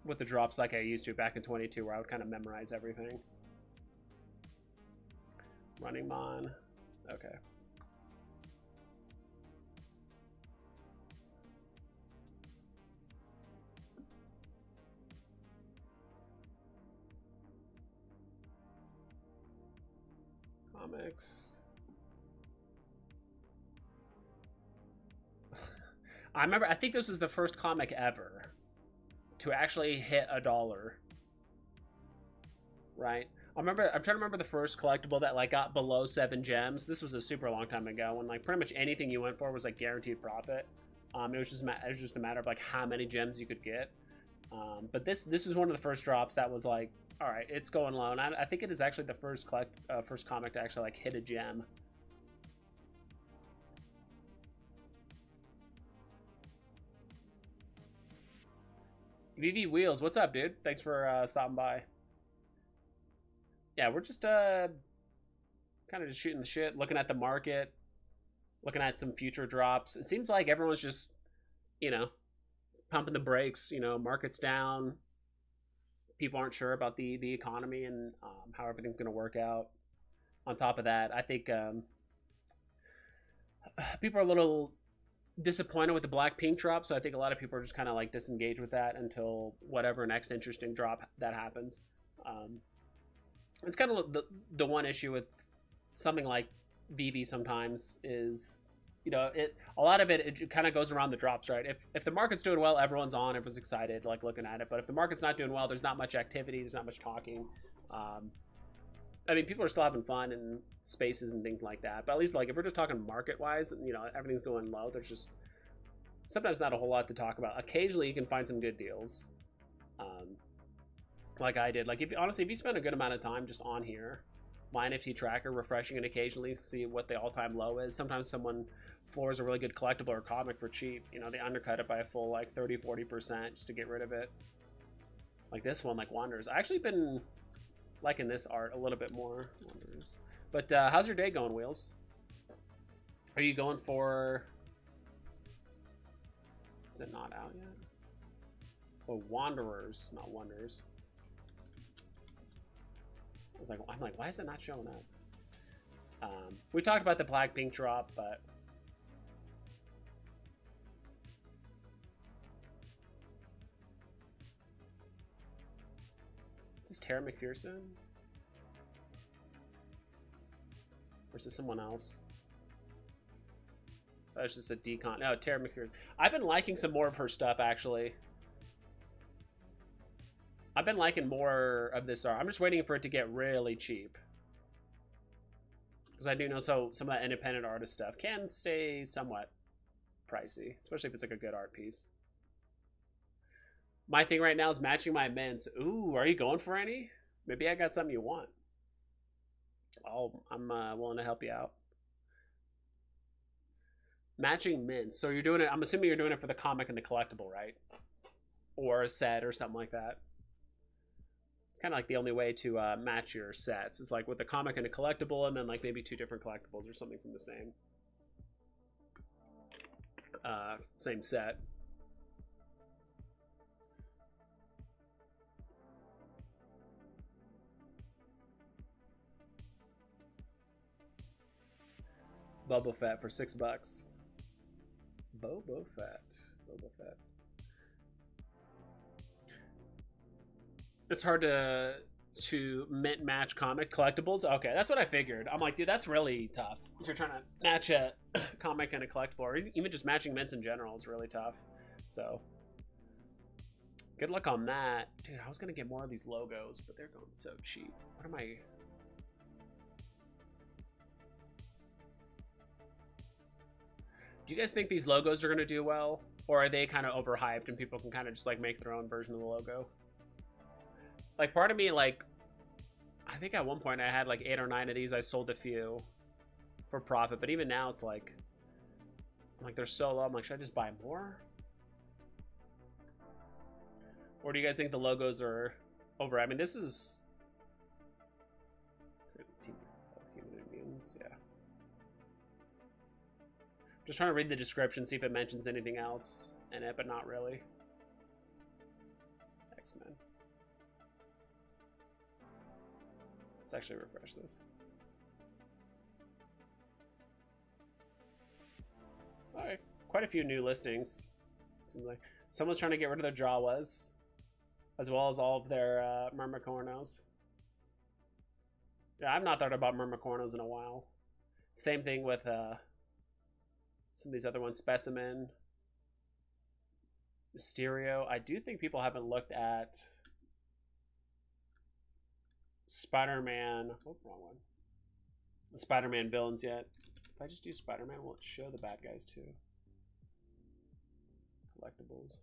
Speaker 1: with the drops like I used to back in 22, where I would kind of memorize everything. Running Mon. Okay. Comics. I remember, I think this was the first comic ever to actually hit $1. Right? I'm trying to remember the first collectible that like got below 7 gems. This was a super long time ago when like pretty much anything you went for was like guaranteed profit. It was just a matter of like how many gems you could get. But this was one of the first drops that was like, all right, it's going low, and I think it is actually the first comic to actually like hit a gem. VV Wheels, what's up, dude? Thanks for stopping by. Yeah, we're just kind of just shooting the shit, looking at the market, looking at some future drops. It seems like everyone's just, you know, pumping the brakes. You know, market's down. People aren't sure about the economy and how everything's going to work out. On top of that, I think people are a little disappointed with the Blackpink drop, so I think a lot of people are just kind of like disengaged with that until whatever next interesting drop that happens. It's kind of the one issue with something like Veve sometimes is, you know, a lot of it kind of goes around the drops, right? If the market's doing well, everyone's on, everyone's excited, like looking at it. But if the market's not doing well, there's not much activity, there's not much talking. I mean, people are still having fun in spaces and things like that. But at least like if we're just talking market wise, you know, everything's going low. There's just sometimes not a whole lot to talk about. Occasionally, you can find some good deals. Like I did. Like honestly, if you spend a good amount of time just on here, my NFT tracker, refreshing it occasionally to see what the all-time low is. Sometimes someone floors a really good collectible or comic for cheap. You know, they undercut it by a full like 30-40% just to get rid of it. Like this one, like Wanderers. I actually been liking this art a little bit more. Wanderers. But how's your day going, Wheels? Are you going for? Is it not out yet? Oh, Wanderers, not Wonders. I'm like, why is it not showing up? We talked about the Blackpink drop, but is this Tara McPherson? Or is this someone else? That's just a decon. No, Tara McPherson. I've been liking some more of her stuff, actually. I've been liking more of this art. I'm just waiting for it to get really cheap. Because I do know some of that independent artist stuff can stay somewhat pricey. Especially if it's like a good art piece. My thing right now is matching my mints. Ooh, are you going for any? Maybe I got something you want. I'm willing to help you out. Matching mints. So you're doing it, I'm assuming you're doing it for the comic and the collectible, right? Or a set or something like that. Kind of like the only way to match your sets is like with a comic and a collectible, and then like maybe 2 different collectibles or something from the same set. Boba Fett for $6. Boba Fett. It's hard to mint match comic collectibles. Okay, that's what I figured. I'm like, dude, that's really tough. If you're trying to match a comic and a collectible, or even just matching mints in general is really tough. So good luck on that. Dude, I was gonna get more of these logos, but they're going so cheap. What am I? Do you guys think these logos are gonna do well? Or are they kind of overhyped and people can kind of just like make their own version of the logo? Like part of me, like, I think at one point I had like 8 or 9 of these. I sold a few for profit, but even now it's like they're so low. I'm like, should I just buy more? Or do you guys think the logos are over? I mean, this is human immunes, yeah. Just trying to read the description, see if it mentions anything else in it, but not really. X-Men. Let's actually refresh this. Alright, quite a few new listings. Seems like someone's trying to get rid of their Jawas, as well as all of their Myrmicornos. Yeah, I've not thought about Myrmicornos in a while. Same thing with some of these other ones, Specimen, Mysterio. I do think people haven't looked at Spider-Man. Oh, wrong one. The Spider-Man villains yet. If I just do Spider-Man, will it show the bad guys too? Collectibles.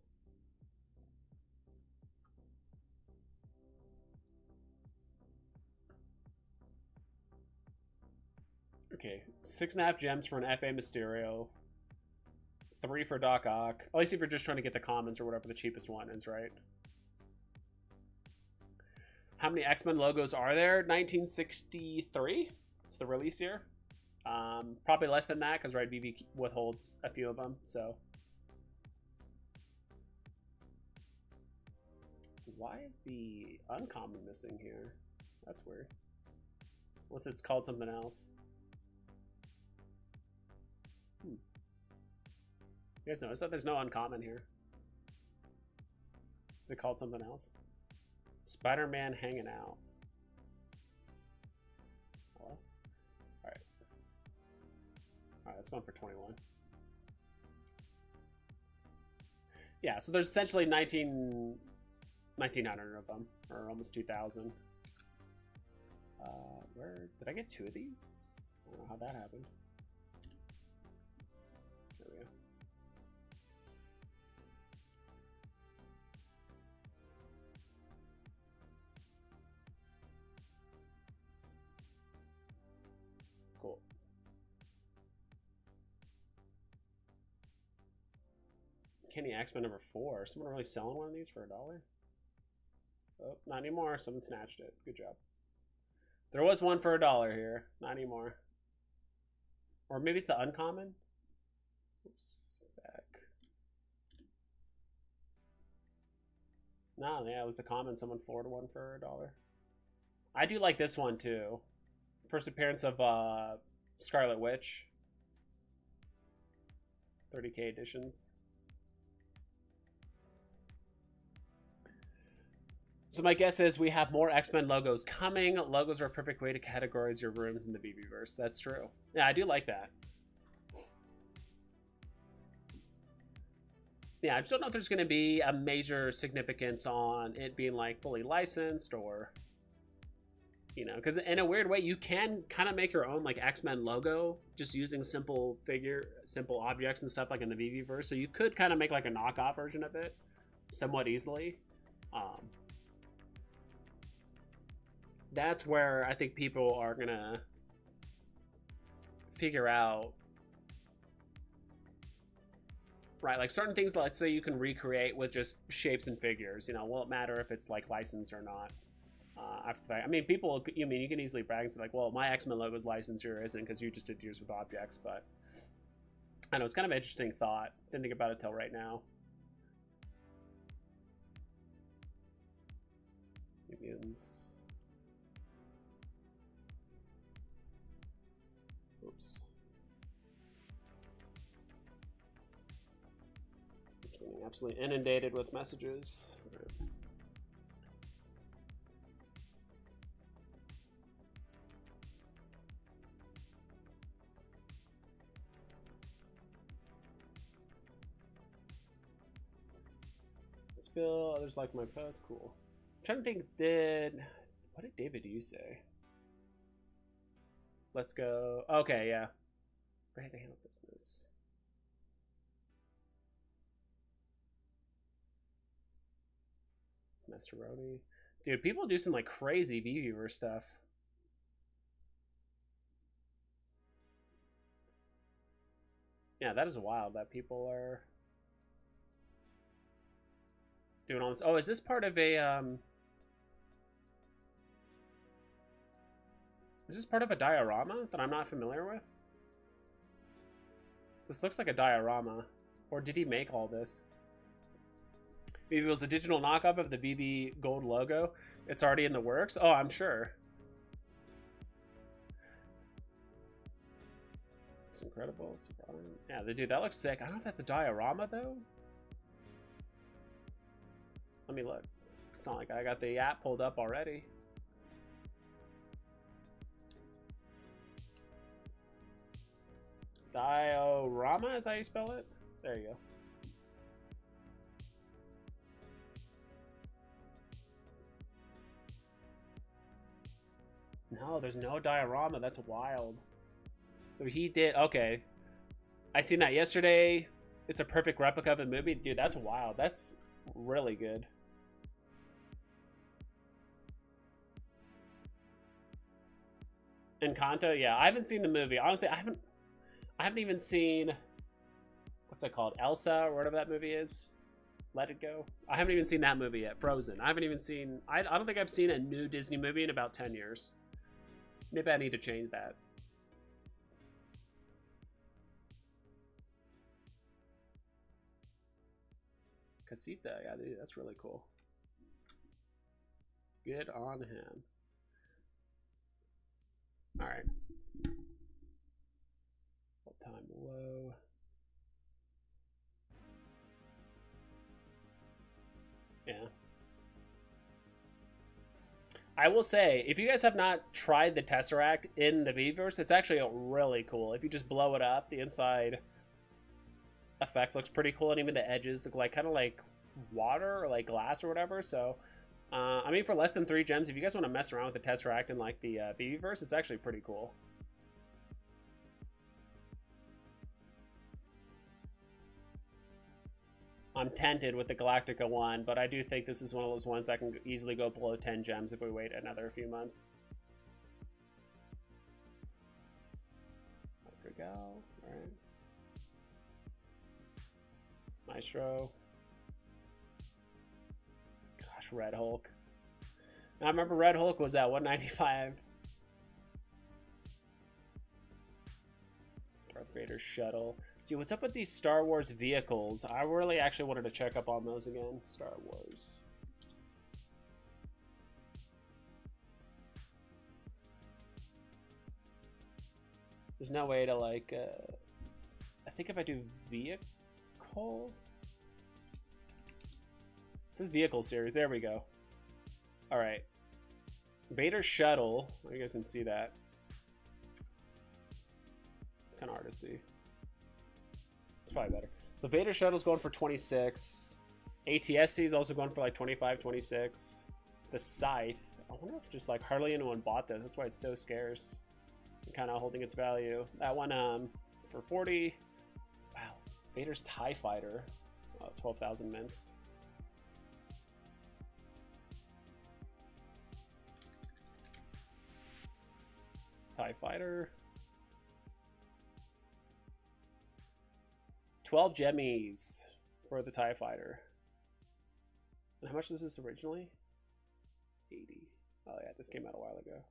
Speaker 1: Okay, 6.5 gems for an FA Mysterio. 3 for Doc Ock. At least if you're just trying to get the commons or whatever the cheapest one is, right? How many X-Men logos are there? 1963? It's the release year. Probably less than that because Veve withholds a few of them. So, why is the uncommon missing here? That's weird. Unless it's called something else. You guys notice that there's no uncommon here? Is it called something else? Spider-Man hanging out. Hello? Alright. Alright, that's going for 21. Yeah, so there's essentially 1,900 of them, or almost 2,000. Where did I get 2 of these? I don't know how that happened. There we go. Cool. Kenny X-Men number 4. Someone really selling one of these for $1? Oh, not anymore. Someone snatched it. Good job. There was one for $1 here. Not anymore. Or maybe it's the uncommon? Oops. Back. No, yeah, it was the common. Someone forwarded one for $1. I do like this one too. First appearance of Scarlet Witch. 30k editions. So my guess is we have more X-Men logos coming. Logos are a perfect way to categorize your rooms in the Veveverse. That's true. Yeah, I do like that. Yeah, I just don't know if there's going to be a major significance on it being like fully licensed or, you know, because in a weird way you can kind of make your own like X-Men logo just using simple objects and stuff like in the Veveverse. So you could kind of make like a knockoff version of it somewhat easily. That's where I think people are gonna figure out, right? Like certain things, let's say you can recreate with just shapes and figures. You know, will it matter if it's like licensed or not? After that, I mean, people. You mean you can easily brag and say like, "Well, my X-Men logo is licensed, or isn't?" Because you just did yours with objects. But I know it's kind of an interesting thought. Didn't think about it till right now. Mutants. Oops. It's getting absolutely inundated with messages. Spill, others like my post. Cool. I'm trying to think, what did David you say? Let's go. Okay, yeah. Right, they handle business. It's Masteroni. Dude, people do some like crazy Veve stuff. Yeah, that is wild that people are doing all this. Oh, is this part of a is this part of a diorama that I'm not familiar with? This looks like a diorama. Or did he make all this? Maybe it was a digital knockoff of the BB Gold logo. It's already in the works. Oh, I'm sure. It's incredible. Yeah, dude, that looks sick. I don't know if that's a diorama though. Let me look. It's not like I got the app pulled up already. Diorama is how you spell it? There you go. No, there's no diorama. That's wild. So he did. Okay. I seen that yesterday. It's a perfect replica of the movie. Dude, that's wild. That's really good. Encanto? Yeah, I haven't seen the movie. Honestly, I haven't even seen, what's that called? Elsa or whatever that movie is. Let It Go. I haven't even seen that movie yet. Frozen. I haven't even seen, I don't think I've seen a new Disney movie in about 10 years. Maybe I need to change that. Casita, yeah, dude, that's really cool. Good on him. All right. Time low. Yeah. I will say, if you guys have not tried the Tesseract in the Veveverse, it's actually really cool. If you just blow it up, the inside effect looks pretty cool, and even the edges look like kind of like water or like glass or whatever. So, I mean, for less than 3 gems, if you guys want to mess around with the Tesseract in like the Veveverse, it's actually pretty cool. I'm tempted with the Galactica one, but I do think this is one of those ones that can easily go below 10 gems if we wait another few months. Regal, alright. Maestro. Gosh, Red Hulk. I remember Red Hulk was at 195. Darth Vader shuttle. Dude, what's up with these Star Wars vehicles? I really actually wanted to check up on those again. Star Wars. There's no way to like, I think if I do vehicle, it says vehicle series. There we go. All right. Vader shuttle. You guys can see that. Kind of hard to see. It's probably better. So Vader shuttle's going for 26. ATSC is also going for like 25, 26. The Scythe. I wonder if just like hardly anyone bought this. That's why it's so scarce. And kind of holding its value. That one for 40. Wow. Vader's TIE Fighter. 12,000 mints. TIE Fighter. 12 gemmies for the TIE Fighter. And how much was this originally? 80. Oh yeah, this came out a while ago.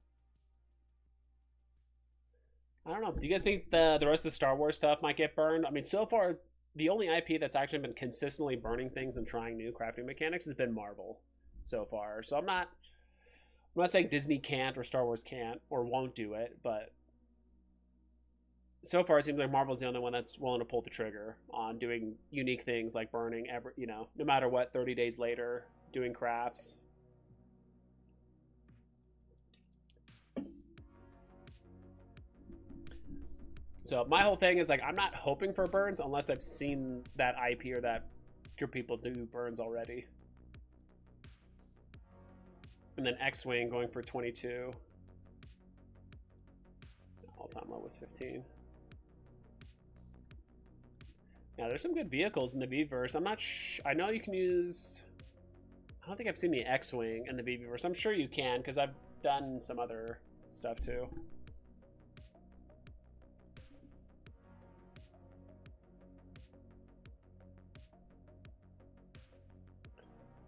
Speaker 1: I don't know. Do you guys think the rest of the Star Wars stuff might get burned? I mean, so far, the only IP that's actually been consistently burning things and trying new crafting mechanics has been Marvel so far. So I'm not saying Disney can't or Star Wars can't or won't do it, but so far it seems like Marvel's the only one that's willing to pull the trigger on doing unique things like burning every, you know, no matter what, 30 days later, doing crafts. So my whole thing is like, I'm not hoping for burns unless I've seen that IP or that group of people do burns already. And then X-Wing going for 22. All-time low was 15. Yeah, there's some good vehicles in the Veveverse. I'm not I know you can use... I don't think I've seen the X-Wing in the Veveverse. I'm sure you can, because I've done some other stuff too.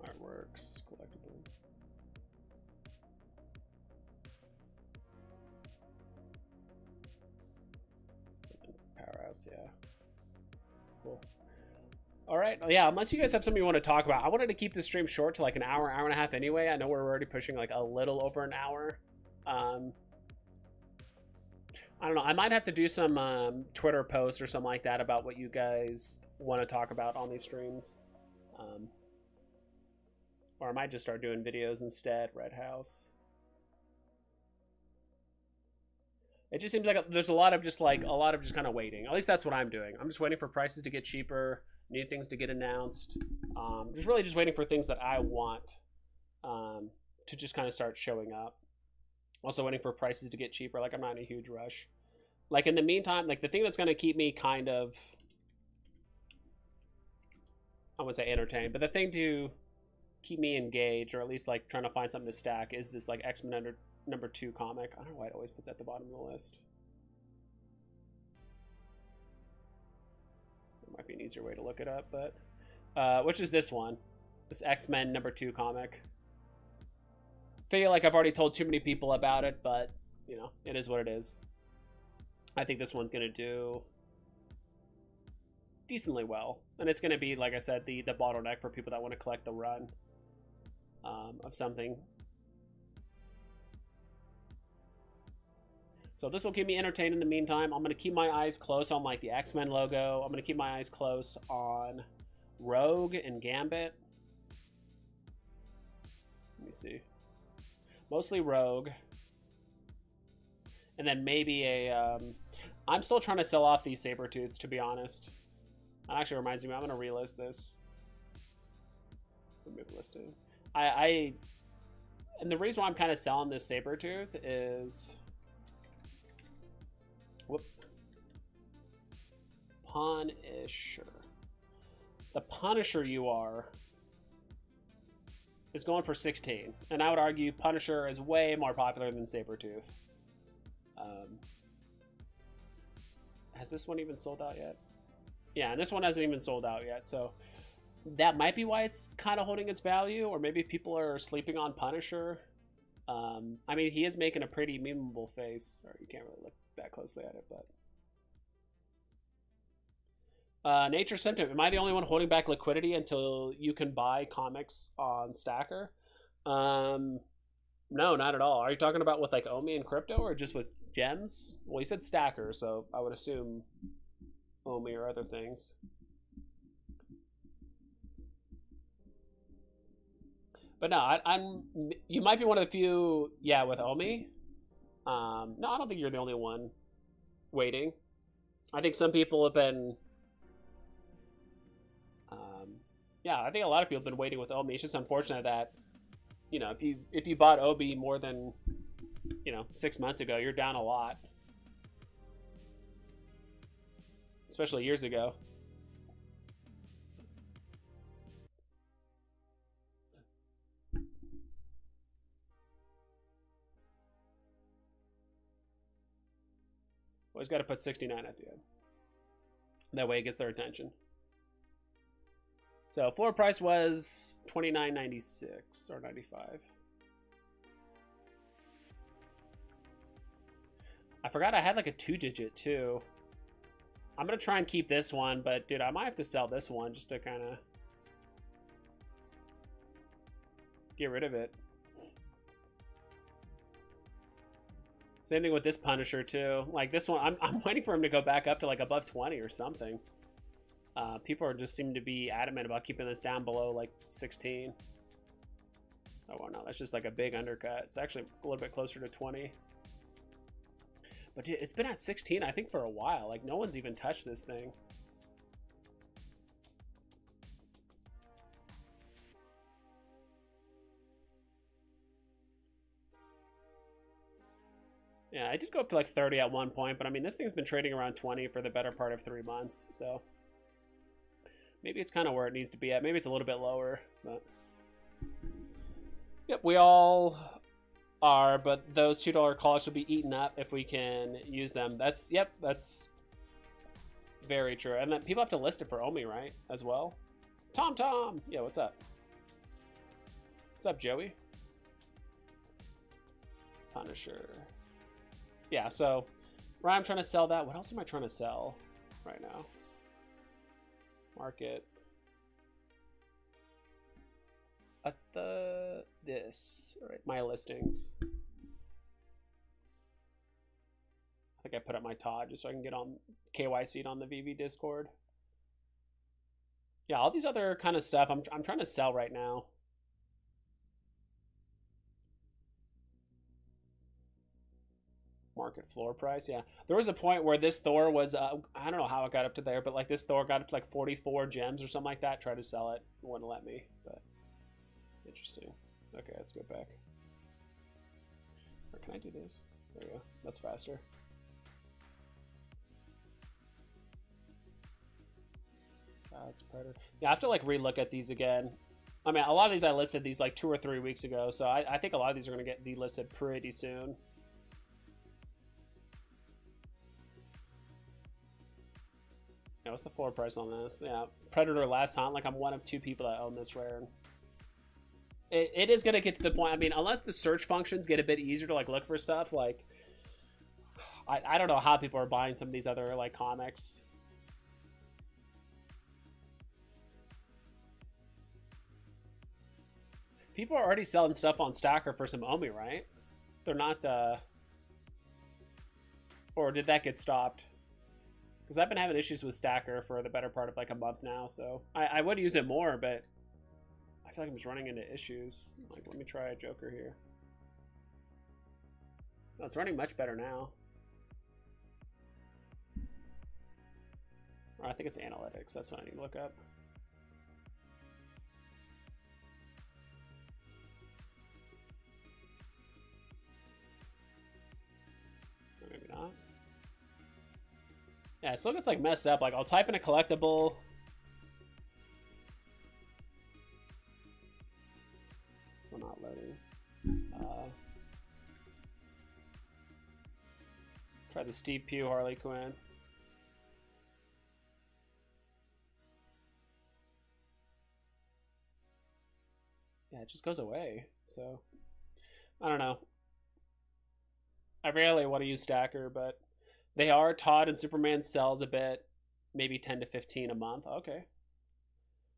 Speaker 1: Artworks, collectibles. Powerhouse, yeah. Cool. All right, yeah, unless you guys have something you want to talk about. I wanted to keep this stream short to like an hour, hour and a half anyway. I know we're already pushing like a little over an hour. I don't know. I might have to do some Twitter posts or something like that about what you guys want to talk about on these streams. Or I might just start doing videos instead. Red House. It just seems like there's a lot of just kind of waiting. At least that's what I'm doing. I'm just waiting for prices to get cheaper, new things to get announced. Just really just waiting for things that I want to just kind of start showing up. Also waiting for prices to get cheaper. Like, I'm not in a huge rush. Like, in the meantime, like, the thing that's going to keep me kind of, I wouldn't say entertained, but the thing to keep me engaged, or at least, like, trying to find something to stack, is this, like, X-Men number 2 comic. I don't know why it always puts at the bottom of the list. There might be an easier way to look it up, but which is this one, this X-Men number 2 comic. Feel like I've already told too many people about it, but you know, it is what it is. I think this one's gonna do decently well, and it's gonna be, like I said, the bottleneck for people that want to collect the run of something. So this will keep me entertained in the meantime. I'm gonna keep my eyes close on like the X-Men logo. I'm gonna keep my eyes close on Rogue and Gambit. Let me see. Mostly Rogue. And then maybe a... I'm still trying to sell off these Sabertooths, to be honest. That actually reminds me, I'm going to relist this. Remove listing. And the reason why I'm kind of selling this Sabertooth is... Whoop. Punisher. The Punisher UR is going for 16, and I would argue Punisher is way more popular than Sabertooth. Has this one even sold out yet? Yeah, and this one hasn't even sold out yet, so that might be why it's kind of holding its value, or maybe people are sleeping on Punisher. I mean, he is making a pretty memeable face, or you can't really look that closely at it, but... Nature Sentiment. Am I the only one holding back liquidity until you can buy comics on Stacker? No, not at all. Are you talking about with like Omi and crypto, or just with gems? Well, you said Stacker, so I would assume Omi or other things. But no, you might be one of the few, yeah, with Omi. No, I don't think you're the only one waiting. I think some people have been... yeah, I think a lot of people have been waiting with Omi. It's just unfortunate that, you know, if you bought Obi more than, you know, 6 months ago, you're down a lot. Especially years ago. Always got to put 69 at the end. That way it gets their attention. So floor price was $29.96 or $95. I forgot I had like a 2-digit too. I'm gonna try and keep this one, but dude, I might have to sell this one just to kind of get rid of it. Same thing with this Punisher too. Like this one, I'm waiting for him to go back up to like above 20 or something. People are just seem to be adamant about keeping this down below like 16. Oh well, no, that's just like a big undercut. It's actually a little bit closer to 20. But dude, it's been at 16, I think, for a while. Like no one's even touched this thing. Yeah, I did go up to like 30 at one point, but I mean, this thing's been trading around 20 for the better part of 3 months, so maybe it's kind of where it needs to be at. Maybe it's a little bit lower, but yep, we all are, but those $2 calls will be eaten up if we can use them. That's, yep, that's very true. And then people have to list it for Omi, right, as well? Tom! Yeah, what's up? What's up, Joey? Punisher. Yeah, so right, I'm trying to sell that. What else am I trying to sell right now? Market. At this. All right, my listings. I think I put up my Todd just so I can get on KYC'd on the VV Discord. Yeah, all these other kind of stuff I'm trying to sell right now. Market floor price, yeah. There was a point where this Thor was, I don't know how it got up to there, but like this Thor got up to like 44 gems or something like that. Tried to sell it, it wouldn't let me, but interesting. Okay, let's go back. Or can I do this? There we go. That's faster. That's Predator. Yeah, I have to like relook at these again. I mean, a lot of these I listed these like 2 or 3 weeks ago, so I think a lot of these are going to get delisted pretty soon. Yeah, what's the floor price on this? Yeah, Predator last hunt. Like I'm one of 2 people that own this rare. It is going to get to the point. I mean, unless the search functions get a bit easier to like look for stuff, like I don't know how people are buying some of these other like comics. People are already selling stuff on Stacker for some Omi, right? They're not, or did that get stopped? Because I've been having issues with Stacker for the better part of like a month now, so I would use it more, but I feel like I'm just running into issues. Like, let me try a Joker here. Oh, it's running much better now. Or I think it's analytics. That's what I need to look up. Maybe not. Yeah, it still gets like messed up. Like I'll type in a collectible. Still not loading. Try the Steve Pugh Harley Quinn. Yeah, it just goes away. So I don't know. I rarely want to use Stacker, but they are. Todd and Superman sells a bit, maybe 10 to 15 a month. Okay.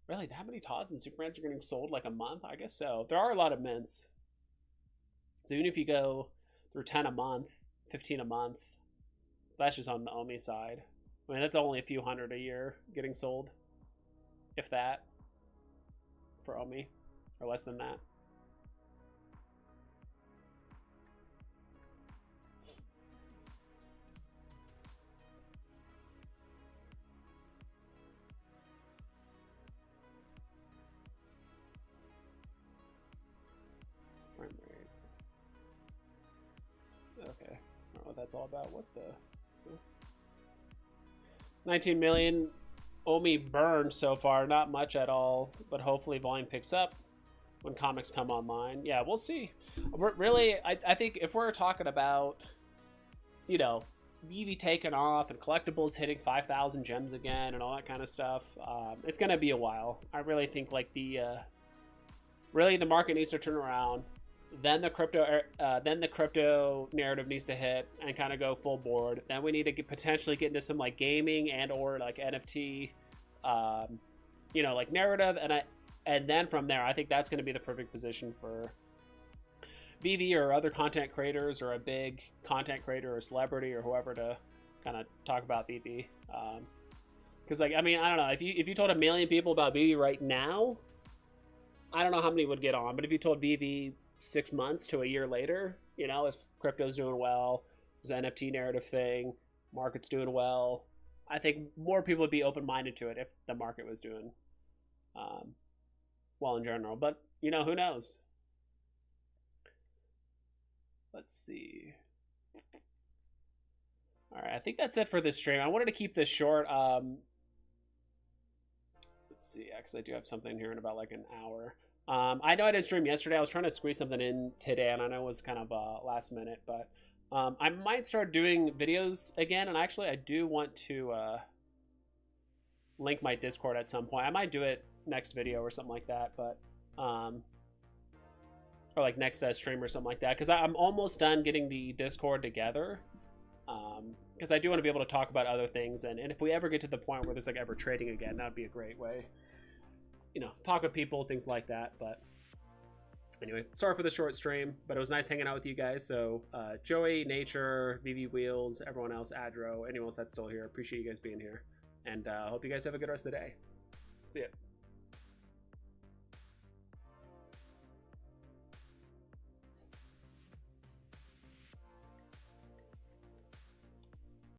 Speaker 1: Really, that many Todds and Supermans are getting sold like a month? I guess so. There are a lot of mints. So even if you go through 10 a month, 15 a month, that's just on the Omi side. I mean, that's only a few hundred a year getting sold, if that, for Omi, or less than that. Okay, I don't know what that's all about. What the? 19 million Omi burned so far, not much at all, but hopefully volume picks up when comics come online. Yeah, we'll see. Really, I think if we're talking about, you know, Veve taking off and collectibles hitting 5,000 gems again and all that kind of stuff, it's gonna be a while. I really think like really the market needs to turn around. Then the crypto narrative needs to hit and kind of go full board. Then we need to potentially get into some like gaming and or like NFT, you know, like narrative, and then from there, I think that's going to be the perfect position for Veve or other content creators or a big content creator or celebrity or whoever to kind of talk about Veve. Because like, I mean, I don't know, if you told 1 million people about Veve right now, I don't know how many would get on. But if you told Veve 6 months to a year later, you know, if crypto's doing well, there's an NFT narrative thing, market's doing well, I think more people would be open-minded to it if the market was doing well in general. But, you know, who knows? Let's see. All right, I think that's it for this stream. I wanted to keep this short. Let's see, because I do have something here in about like an hour. I know I didn't stream yesterday. I was trying to squeeze something in today, and I know it was kind of last minute, but I might start doing videos again. And actually, I do want to link my Discord at some point. I might do it next video or something like that, but or like next stream or something like that, because I'm almost done getting the Discord together. Because I do want to be able to talk about other things, and if we ever get to the point where there's like ever trading again, that'd be a great way, you know, talk with people, things like that. But anyway, sorry for the short stream, but it was nice hanging out with you guys. So Joey, Nature, VV Wheels, everyone else, Adro, anyone else that's still here, appreciate you guys being here, and hope you guys have a good rest of the day. See ya.